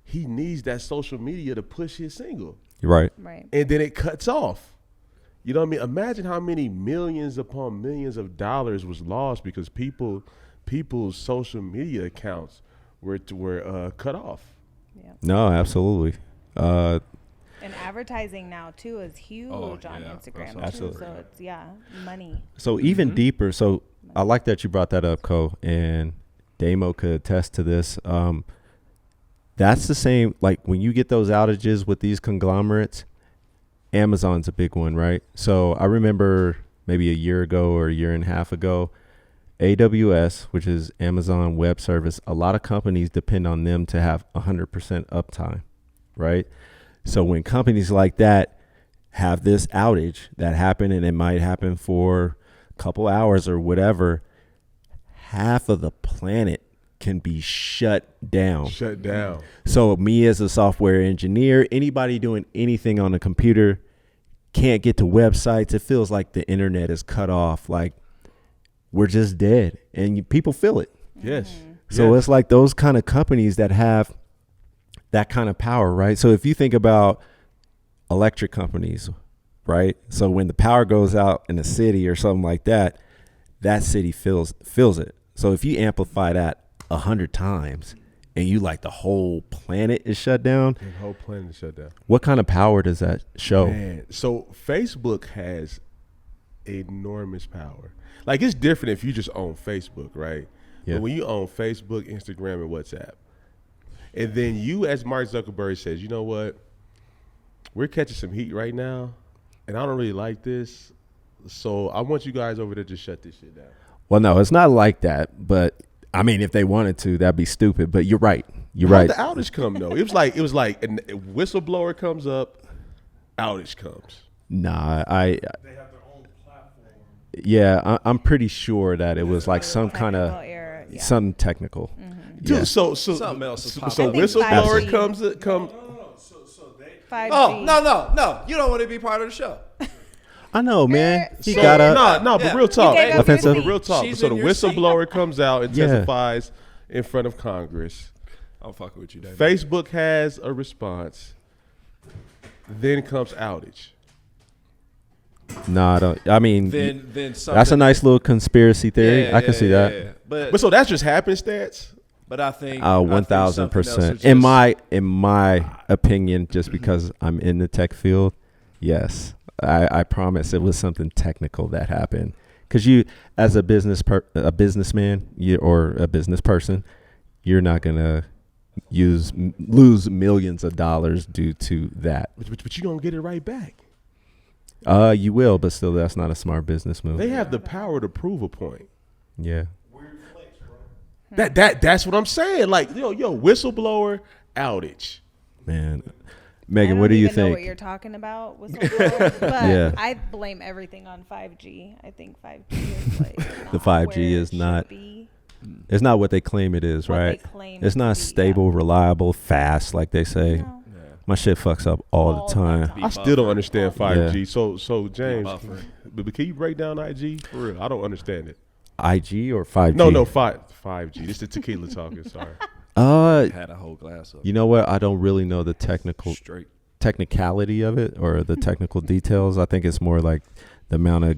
He needs that social media to push his single,
Right.
Right.
and then it cuts off. You know what I mean? Imagine how many millions upon millions of dollars was lost because people's social media accounts were cut off.
Yeah.
No, absolutely.
And advertising now too is huge on
yeah.
Instagram
Absolutely.
too. So it's money.
So even deeper. So I like that you brought that up, Co. And Damo could attest to this. That's the same. Like when you get those outages with these conglomerates, Amazon's a big one, right? So I remember maybe a year ago or a year and a half ago, AWS, which is Amazon Web Service, a lot of companies depend on them to have 100% uptime, right? So when companies like that have this outage that happen, and it might happen for a couple hours or whatever, half of the planet can be shut down.
Shut down.
So me as a software engineer, anybody doing anything on a computer can't get to websites. It feels like the internet is cut off. Like we're just dead, and people feel it.
Yes.
So
Yes.
it's like those kind of companies that have that kind of power, right? So if you think about electric companies, right? So when the power goes out in a city or something like that, that city feels it. So if you amplify that 100 times and you like the whole planet is shut down,
The whole planet is shut down.
what kind of power does that show?
Man, so Facebook has enormous power. Like it's different if you just own Facebook, right?
Yeah.
But when you own Facebook, Instagram, and WhatsApp, and then you, as Mark Zuckerberg says, you know what? We're catching some heat right now, and I don't really like this. So I want you guys over there to shut this shit down.
Well, no, it's not like that. But I mean, if they wanted to, that'd be stupid. But you're right. You're
How'd
right.
the outage come though? It was like a whistleblower comes up, outage comes.
Nah,
They have their own platform.
Yeah, I'm pretty sure that it was like some kind
Technical
of
error, yeah.
something technical.
Dude,
Yeah.
so
Something else is
so
popping up.
whistleblower
5G.
comes.
So they
5G.
Oh, no. You don't want to be part of the show.
I know, man. He
So,
got a
no, but
Yeah.
real talk.
You gave up
Offensive.
your
But real
seat.
talk.
She's
So
in
the
your seat.
whistleblower comes out and
Yeah.
testifies in front of Congress.
I'm fucking with you, David.
Facebook has a response. Then comes outage.
No, I don't. I mean,
Then something.
that's a nice little conspiracy theory. I can see that.
Yeah.
But so that's just happenstance.
But I think
1000%. In my opinion, just because I'm in the tech field, yes, I promise it was something technical that happened. Because you, as a businessman, or a business person, you're not gonna lose millions of dollars due to that.
But you don't get it right back.
You will, but still, that's not a smart business move.
They have the power to prove a point.
Yeah.
That's what I'm saying. Like yo, whistleblower outage.
Man.
I
Megan,
don't
what do you
even know what
think?
you're talking about, whistleblower, but
Yeah.
I blame everything on 5G. I think 5G is like
The
not
5G
where
is
it should
not-
be.
It's not what they claim it is,
What they
right?
claim
It's
it
not
to be,
stable, reliable, fast, like they say.
No.
My shit fucks up all the time.
I still don't understand 5G.
Yeah.
So James,
buffer.
but can you break down IG for real? I don't understand it.
IG or 5G?
No, 5G. This is tequila talking. Sorry.
had a whole glass of
You know what? I don't really know the
straight.
technicality of it or the technical details. I think it's more like the amount of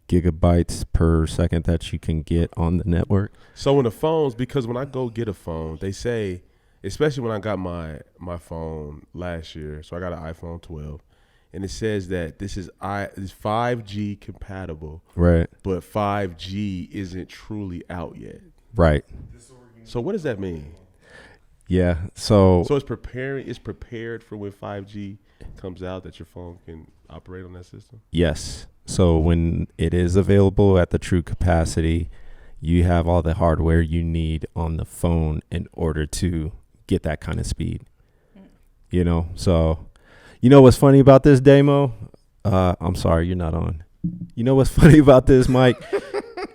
gigabytes per second that you can get on the network.
So when the phones, because when I go get a phone, they say, especially when I got my phone last year, so I got an iPhone 12, and it says that this is 5G compatible,
Right.
but 5G isn't truly out yet.
Right.
So what does that mean?
Yeah. So
So it's prepared for when 5G comes out that your phone can operate on that system?
yes. So when it is available at the true capacity, you have all the hardware you need on the phone in order to get that kind of speed. You know, so you know what's funny about this, Damo? I'm sorry, you're not on. You know what's funny about this, Mike?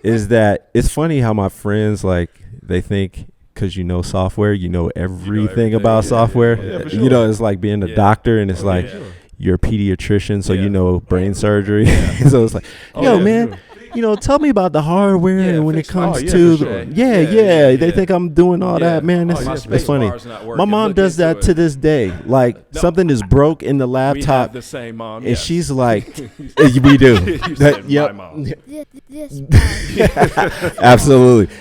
Is that it's funny how my friends, like, they think because you know software, you know everything about software.
Yeah, for
You
sure.
know, it's like being a doctor, and it's like
yeah.
you're a pediatrician, so
Yeah.
you know brain surgery. So it's like,
Oh,
yo,
yeah,
man,
sure.
you know, tell me about the hardware
Yeah,
and when it
fix my-
comes
Oh, yeah,
to
for
the,
sure.
yeah,
Yeah,
they
yeah.
think I'm doing all
Yeah.
that, man. It's,
my
it's
space
funny.
bar's not
My
working.
mom
Look
does
into
that to
it.
this day. Like
No.
something is broke in the
We
laptop,
have the same mom.
and
yes.
she's like, we do.
You said
Yep.
my mom.
This
Absolutely.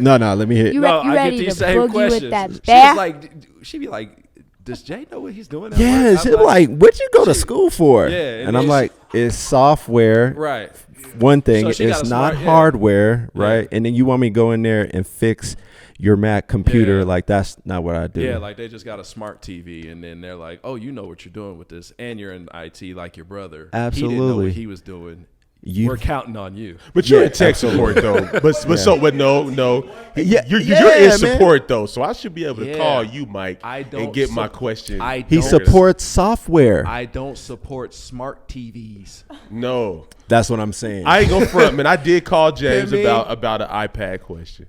No, let me hit.
You
No,
you
I
ready
get these
to
same
boogie
questions.
with that
She was
back?
like, she'd be like, does Jay know what he's doing? at
Yeah,
work?
she's
I'm
like, what'd you go to school for?
Yeah,
and
and
I'm
then
like, it's software.
right.
One thing,
So she got
it's
a
not
smart- yeah.
hardware, right?
Yeah.
And then you want me to go in there and fix your Mac computer?
Yeah.
Like that's not what I do.
Yeah, like they just got a smart TV, and then they're like, "Oh, you know what you're doing with this, and you're in IT like your brother. He didn't know
Absolutely.
what he was doing.
You-
We're counting on you."
But you're
Yeah,
in tech support though. But no.
Yeah,
You're
yeah,
in
man.
support though, so I should be able to
Yeah.
call you, Mike,
I don't
and get my
sup-
question.
I
He
don't-
supports software.
I don't support smart TVs.
No,
That's what I'm saying.
I ain't gonna front, man. I did call James
me?
about an iPad question.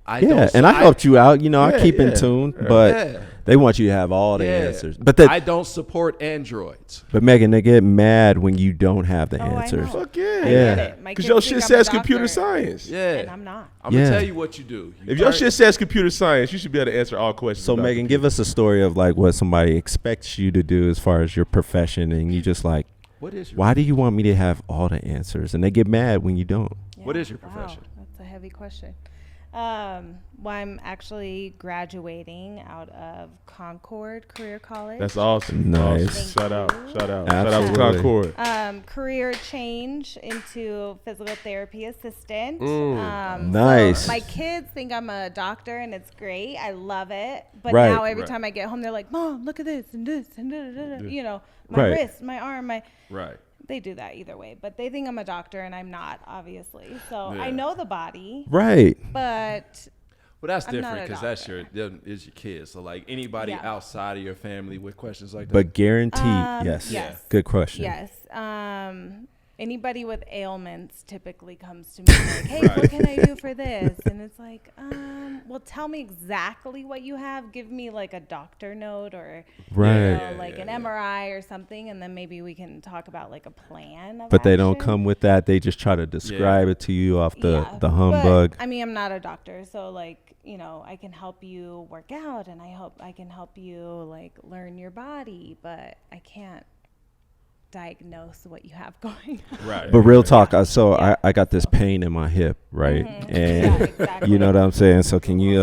I
yeah,
don't,
and I helped you out. You know, I
Yeah,
keep in
yeah.
tune, but
Yeah.
they want you to have all the
Yeah.
answers. But
I don't support Androids.
but Megan, they get mad when you don't have the
Oh, I
answers.
know.
Fuck yeah,
I
Yeah.
get it. My
Because
kids
your
think
shit
I'm a
says
doctor,
computer science.
Yeah,
and I'm not.
I'm gonna
Yeah.
tell you what you do. You
If your
turn-
shit says computer science, you should be able to answer all questions.
So
about
Megan, give us a story of like what somebody expects you to do as far as your profession, and you just like,
what is your
why do you want me to have all the answers? And they get mad when you don't.
What is your
Wow,
profession?
that's a heavy question. Well, I'm actually graduating out of Concord Career College.
That's awesome.
Nice.
Awesome. Shout out. Shout out
Absolutely.
to Concord.
Career change into physical therapy assistant.
Nice.
So my kids think I'm a doctor, and it's great. I love it. But
Right.
now every
Right.
time I get home, they're like, "Mom, look at this and this and da, da, da, da." You know, my
Right.
wrist, my arm, my.
Right.
They do that either way, but they think I'm a doctor, and I'm not, obviously. So
Yeah.
I know the body,
Right.
but
Well, that's
I'm not
different
a
because that's
doctor.
them is your kids. So like anybody
Yeah.
outside of your family with questions like that.
But guaranteed, yes.
yes.
Good question.
yes. Anybody with ailments typically comes to me like, hey, what can I do for this? And it's like, well, tell me exactly what you have. Give me like a doctor note or like an MRI or something. And then maybe we can talk about like a plan of
But they
action.
don't come with that. They just try to describe it to you off the humbug.
But, I mean, I'm not a doctor. So like, you know, I can help you work out and I can help you like learn your body, but I can't diagnose what you have going on.
Right.
But real talk, I got this pain in my hip, right? And
exactly.
you know what I'm saying? So can you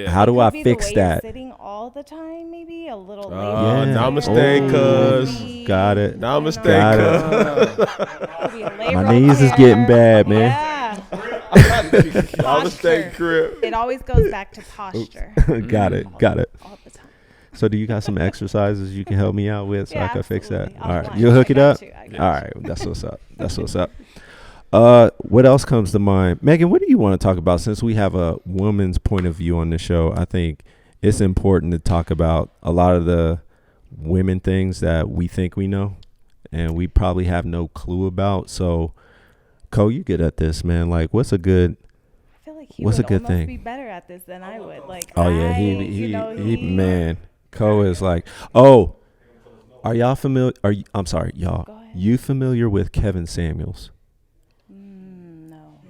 how do I fix that?
Sitting all the time, maybe a little lazy.
Namaste, cuz.
Got it.
Namaste,
cuz. My knees is getting bad, man.
Yeah.
Namaste, crib.
It always goes back to posture.
Got it.
All the time.
So do you got some exercises you can help me out with so I can fix that?
Absolutely.
All right.
Offline.
You'll hook
I
it
got
up?
you. I
All
got
right. That's what's up. That's what's up. What else comes to mind? Megan, what do you want to talk about? Since we have a woman's point of view on the show, I think it's important to talk about a lot of the women things that we think we know and we probably have no clue about. So, Cole, you get at this, man. Like, what's a good...
I feel like he
What's
would
a good
almost
thing?
be better at this than I would. Like,
Oh, yeah. He man. Cole is like... Oh, are y'all familiar... I'm sorry, y'all.
Go ahead.
You familiar with Kevin Samuels?
No.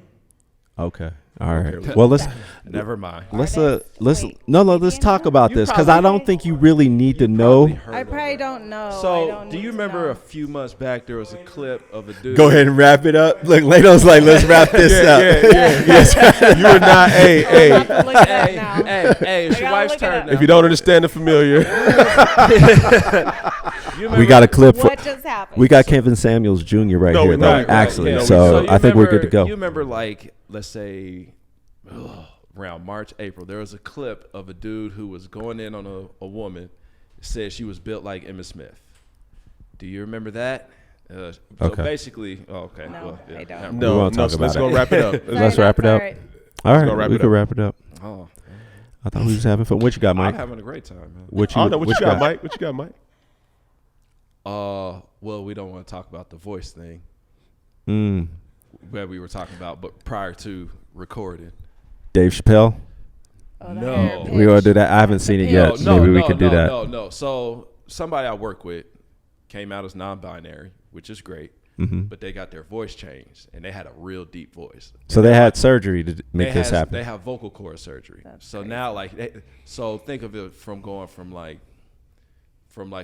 Okay. All right. Well, let's
Never mind.
let's
Artist?
let's
Wait,
no
maybe
let's
I
talk
know?
about
You
this because I
probably-
don't think you really need to know.
I probably don't know. I
So,
don't
do
need
you
to
remember
know.
a few months back there was a clip of a dude?
Go ahead and wrap it up. Look, Lato's like, let's wrap this up.
You are not, hey,
I'm about to look it up now.
Hey, it's
I
your
gotta
wife's
look it
turn
up.
now.
if you don't understand the familiar,
We got a clip.
What just happened?
We got Kevin Samuels Jr. right
No,
here,
we
though,
don't.
actually.
Yeah,
so
you
I think we're good
remember-
to go.
You remember, like, let's say, around March, April, there was a clip of a dude who was going in on a woman, said she was built like Emma Smith. Do you remember that? So
Okay.
basically, okay.
No,
well, yeah,
I don't.
never-
We
no,
won't talk
let's
about
go
it.
wrap it up.
Let's
Sorry,
wrap it
that's
up.
all right.
All right,
go wrap
we
it
can
up.
wrap it up.
Oh,
I thought we was having fun. What you got,
I'm
Mike?
having a great time, man.
What
I
you
don't know what you got, Mike. What you got, Mike?
Well, we don't want to talk about the voice thing
Mm.
that we were talking about, but prior to recording.
Dave Chappelle.
Oh, the
No.
hair
We gonna
pitch.
do that. I haven't seen it yet.
No,
Maybe we could do that.
No. So somebody I work with came out as non-binary, which is great,
Mm-hmm.
but they got their voice changed and they had a real deep voice.
So they had surgery to make this happen.
They have vocal cord surgery.
That's
So
crazy.
now, like, so think of it from going from like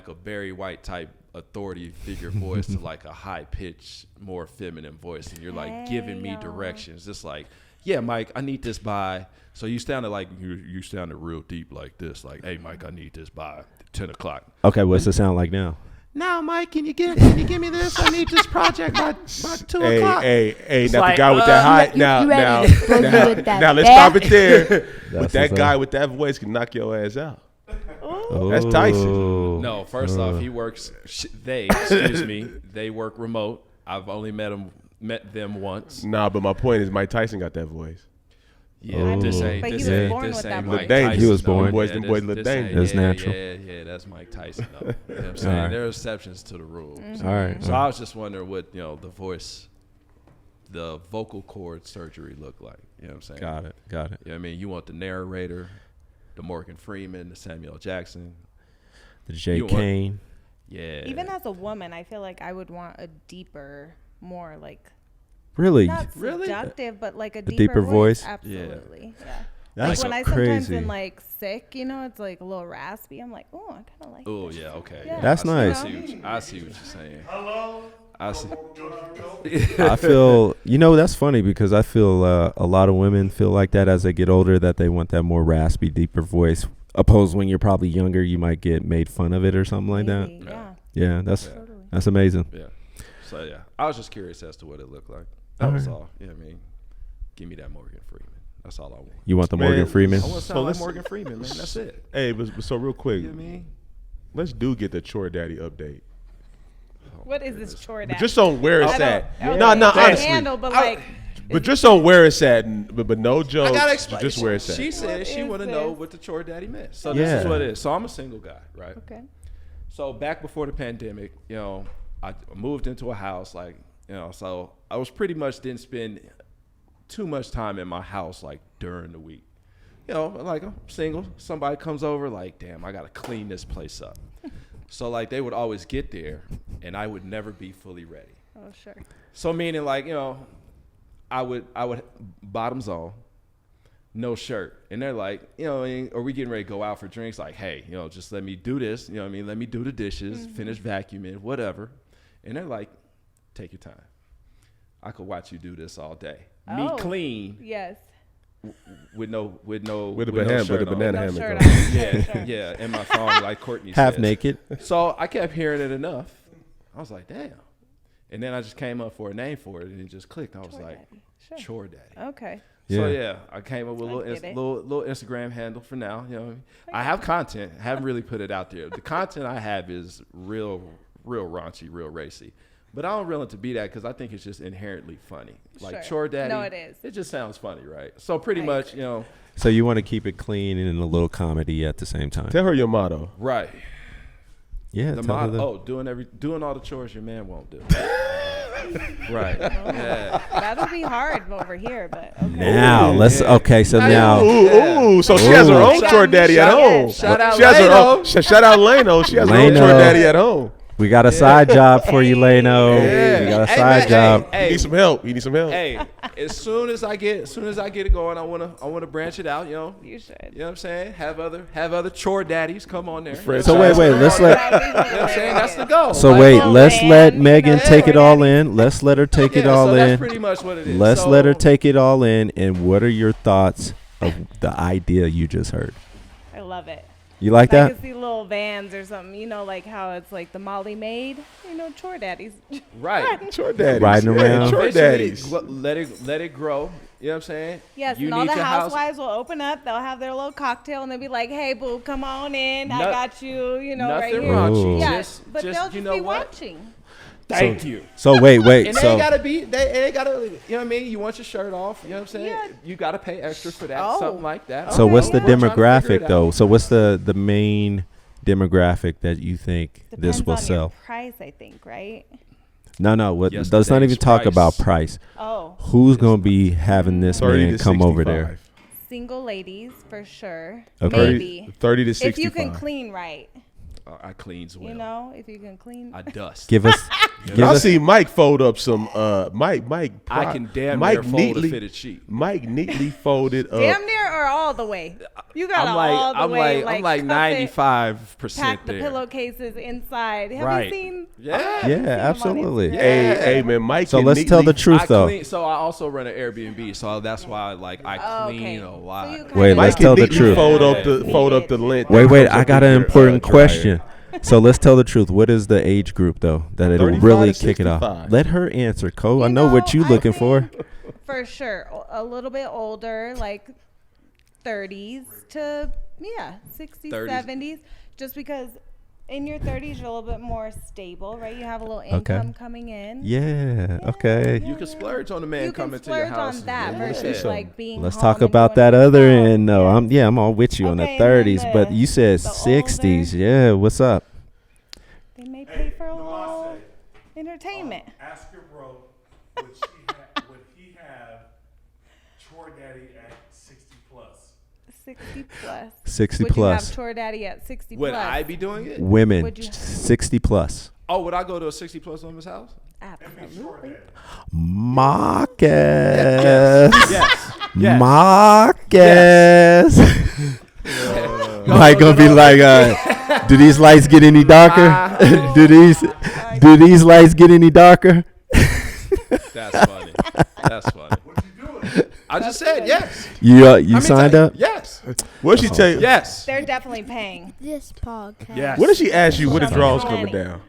a Barry White type authority figure voice to like a high pitched, more feminine voice, and you're like giving me
Hey, y'all.
directions. Just like, yeah, Mike, I need this by. So you sounded like you sounded real deep like this. Like, hey, Mike, I need this by 10 o'clock.
Okay, what's it sound like now?
Now, Mike, can you give me this? I need this project by 2 o'clock.
Hey, not
like,
the guy with that high.
you
Now,
ready to boogie with that
now let's
back?
stop it there. With
That's
that
what's
guy
up.
with that voice can knock your ass out.
Oh.
That's Tyson.
No, first off, he works. They work remote. I've only met them once.
Nah, but my point is Mike Tyson got that voice.
Yeah, this ain't.
But he
this
was
ain't,
born
this
with
ain't
that
Mike
voice.
Tyson.
He was
though.
born.
Them boys look
this
dangerous.
ain't-
That's natural.
Yeah, that's Mike Tyson. Though. You know what I'm saying?
Alright.
There are exceptions to the rules.
All right.
So I was just wondering what the vocal cord surgery looked like. You know what I'm saying?
Got it. Got it.
You know what I mean? You want the narrator, the Morgan Freeman, the Samuel Jackson.
The J.
You want-
Kane.
Yeah.
Even as a woman, I feel like I would want a deeper, more like
Really?
not
Really?
seductive, but like a
deeper
deeper
voice?
Absolutely. Yeah.
That's
like when I
crazy.
sometimes am like sick, it's like a little raspy. I'm like, oh, I kind of like.
Oh
this.
yeah, okay.
Yeah.
That's
I see-
nice.
I see what you're saying. I see.
I feel, that's funny because I feel a lot of women feel like that as they get older, that they want that more raspy, deeper voice. Opposed when you're probably younger, you might get made fun of it or something like that.
Maybe, yeah.
Yeah, that's
Totally.
that's amazing.
Yeah. So yeah, I was just curious as to what it looked like. That was all. You know what I mean? Give me that Morgan Freeman. That's all I want.
You want the
Man,
Morgan Freeman?
I want to
So
sound like
let's-
Morgan Freeman, man. That's it.
Hey, but so real quick,
You know what I mean?
let's get the Chore Daddy update.
What is this chore?
But just on where it's at.
Okay,
No,
I can
honestly.
handle, but like,
But just on where it's at, but no jokes.
I gotta explain.
Just where it's at.
She said
What
she
is
want to know
this?
what the chore daddy meant. So this is
Yeah.
what it is. So I'm a single guy, right?
okay.
So back before the pandemic, I moved into a house, like, you know, so I was pretty much didn't spend too much time in my house, like, during the week. You know, like, I'm single. Somebody comes over, like, damn, I got to clean this place up. So, like, they would always get there, and I would never be fully ready.
Oh, sure.
So, meaning, like, you know, I would bottoms on, no shirt. And they're like, you know, are we getting ready to go out for drinks? Like, hey, you know, just let me do this. You know what I mean? Let me do the dishes, finish vacuuming, whatever. And they're like, take your time. I could watch you do this all day. Me clean.
Yes.
With a
banana hammock.
Yeah, and my phone, like Courtney
Half
says.
naked.
So I kept hearing it enough. I was like, damn. And then I just came up for a name for it, and it just clicked. I was like,
Sure.
Chore Daddy.
Okay.
So yeah, I came up with a little Instagram handle for now. You know, I have content. I haven't really put it out there. The content I have is real raunchy, real racy. But I don't really to be that because I think it's just inherently funny. Like Chore Daddy.
No, it is.
It just sounds funny, right? So pretty much, you know.
So you want to keep it clean and a little comedy at the same time.
Tell her your motto.
Right.
Yeah.
The motto. Doing all the chores your man won't do. Right. Yeah.
That'll be hard over here, but okay.
Now let's. Okay, so now.
Ooh, so she has her own chore daddy at home.
Shout out
She has her
Leno.
own. Shout out Leno. She has her own
Leno.
chore daddy at home.
We got a side job for you, Leno.
Yeah.
We got a
Hey,
side
man,
job.
hey.
You need some help. You need some help.
Hey, as soon as I get it going, I wanna branch it out. You know.
You should.
You know what I'm saying? Have other chore daddies come on there.
Fred
So wait, let's let.
You know what I'm saying? That's the goal.
So
Like,
wait,
oh,
let's
man.
let Megan
Yeah.
take it all in. Let's let her take it
yeah,
all
so
in.
That's pretty much what it is.
Let's
So,
let her take it all in. And what are your thoughts of the idea you just heard?
I love it.
You like
I
that?
could see little vans or something, you know, like how it's like the Molly Maid, you know, chore daddies.
Right.
Chore daddies.
Riding around.
Chore
Eventually,
daddies.
Let it grow. You know what I'm saying?
Yes,
You
and all
need
the
your house-
housewives will open up. They'll have their little cocktail, and they'll be like, "Hey, boo, come on in. I
No-
got you. You know, right
Nothing
here."
raunchy.
Ooh.
Yeah,
Just,
but they'll just
you know
be
what?
watching.
Thank you.
So wait.
And they
So
ain't gotta be. They ain't gotta. You know what I mean? You want your shirt off. You know what I'm saying?
Yeah.
You gotta pay extra for that.
Oh.
Something like that.
so
Okay,
what's the
yeah.
We're trying to figure
demographic
it
though?
out.
So what's the main demographic that you think
Depends
this will
on
sell?
your price, I think, right?
No. What?
Yes,
Let's not even
today's
talk
price.
about price.
Oh,
Who's gonna be having this
30
man
to
come over
65.
there?
single ladies for sure.
Okay.
Maybe
30 to
if
65.
you can clean right,
I cleans well.
you know, if you can clean.
I dust.
Give us. give
I
us.
see Mike fold up some. Mike.
I can damn
Mike
near fold a
neatly.
fitted sheet.
Mike neatly folded up.
Damn near or all the way. You got
I'm
all the way.
I'm like
cuff it,
95%
Pack the
there.
pillowcases inside. Have
Right.
you seen?
Yeah.
Yeah,
seen them on
absolutely.
Instagram.
Hey, man, Mike.
So
can
let's tell the
neatly-
truth
I
though.
clean, so I also run an Airbnb, so that's why I
Oh,
clean
okay.
a lot.
So you
Wait,
kinda
let's
Mike
tell
can
the
neatly
truth.
Fold up the lint.
Wait.
that comes
I
up
got
in
an
your,
important
dryer.
question. So let's tell the truth. What is the age group though that it'll
35
really
to
kick it off?
65.
Let her answer, Cole. I
You
know what you
I
looking for.
think For sure, a little bit older, like 30s to 60s,
30s.
70s. Just because in your 30s you're a little bit more stable, right? You have a little income coming in.
Yeah. Okay.
You can splurge on the man
You can
coming to your
splurge
house.
on that
Yeah.
versus like being.
Let's
home
talk
and
about
doing
that
it
other
yourself.
end. No,
Yeah.
I'm all with you on the
Okay, and then
30s, but you said
the
60s.
older-
Yeah. What's up?
They may pay for a little entertainment.
Ask your bro, would he have chore daddy at 60 plus?
60 plus.
60
Would
plus.
you have chore daddy at 60
Would
plus?
I be doing it?
Women
Would you-
60 plus.
Oh, would I go to a 60 plus woman's house?
Absolutely.
Marcus.
Yes. Yes.
Marcus. Mike gonna be like, do these lights get any darker? do these lights get any darker?
That's funny. That's funny. I just said yes.
You signed up?
Yes.
What did she tell you?
Yes.
They're definitely paying.
This podcast.
Yes.
What did she ask you? What the
Show me
draws
plenty.
coming down?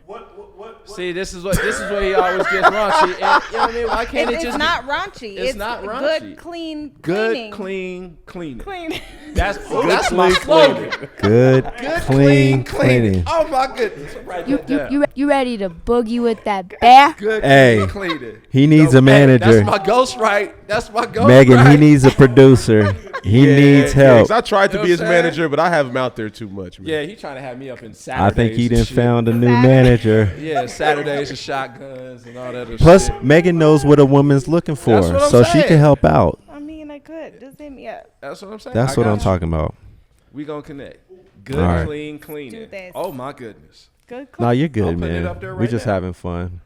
See, this is what he always gets raunchy. And, you know what I mean? Why can't
It's
it just
not raunchy.
it's not raunchy.
Good, clean,
good,
cleaning.
clean, cleaning?
Clean.
That's my slogan.
Good,
Good,
clean,
cleaning.
cleaning.
Oh my goodness. Write that down.
You ready to boogie with that bear?
Good,
Hey,
clean, cleaning.
He needs a
Hey,
manager.
that's my ghost right. That's my ghost
Megan,
right.
he needs a producer. He needs help.
'Cause I tried to
You know
be his
what I'm saying?
manager, but I have him out there too much, man.
Yeah, he trying to have me up in Saturdays.
I think he
and
done
shit.
found a new manager.
Yeah, Saturdays and shotguns and all that other
Plus,
shit.
Megan knows what a woman's looking for,
That's what I'm
so she
saying.
can help out.
I mean, I could. Just hit me up.
That's what I'm saying.
That's
I
what
got
I'm
you.
talking about.
We gonna connect. Good,
All right.
clean, cleaning.
Do this.
Oh my goodness.
Good.
No, you're
I'll
good,
put it
man.
up there
We
right
just
now.
having fun.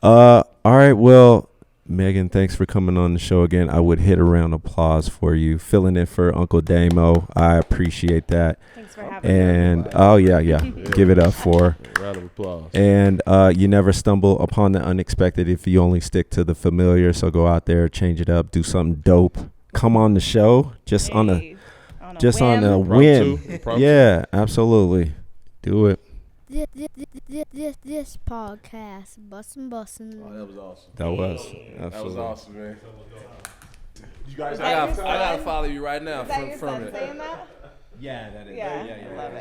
All right. Well, Megan, thanks for coming on the show again. I would hit a round of applause for you filling in for Uncle Damo. I appreciate that.
Thanks for having me.
And yeah, give it up for her.
Round of applause.
And you never stumble upon the unexpected if you only stick to the familiar. So go out there, change it up, do something dope. Come on the show, just on a
whim.
whim.
Impromptu.
Yeah, absolutely. Do it.
This podcast, bussin'.
That was awesome.
That was
That was
absolutely
awesome, man. You
I
guys
gotta follow you right now
Is that your
from
son
it.
saying that?
Yeah, that is.
Yeah, I love it.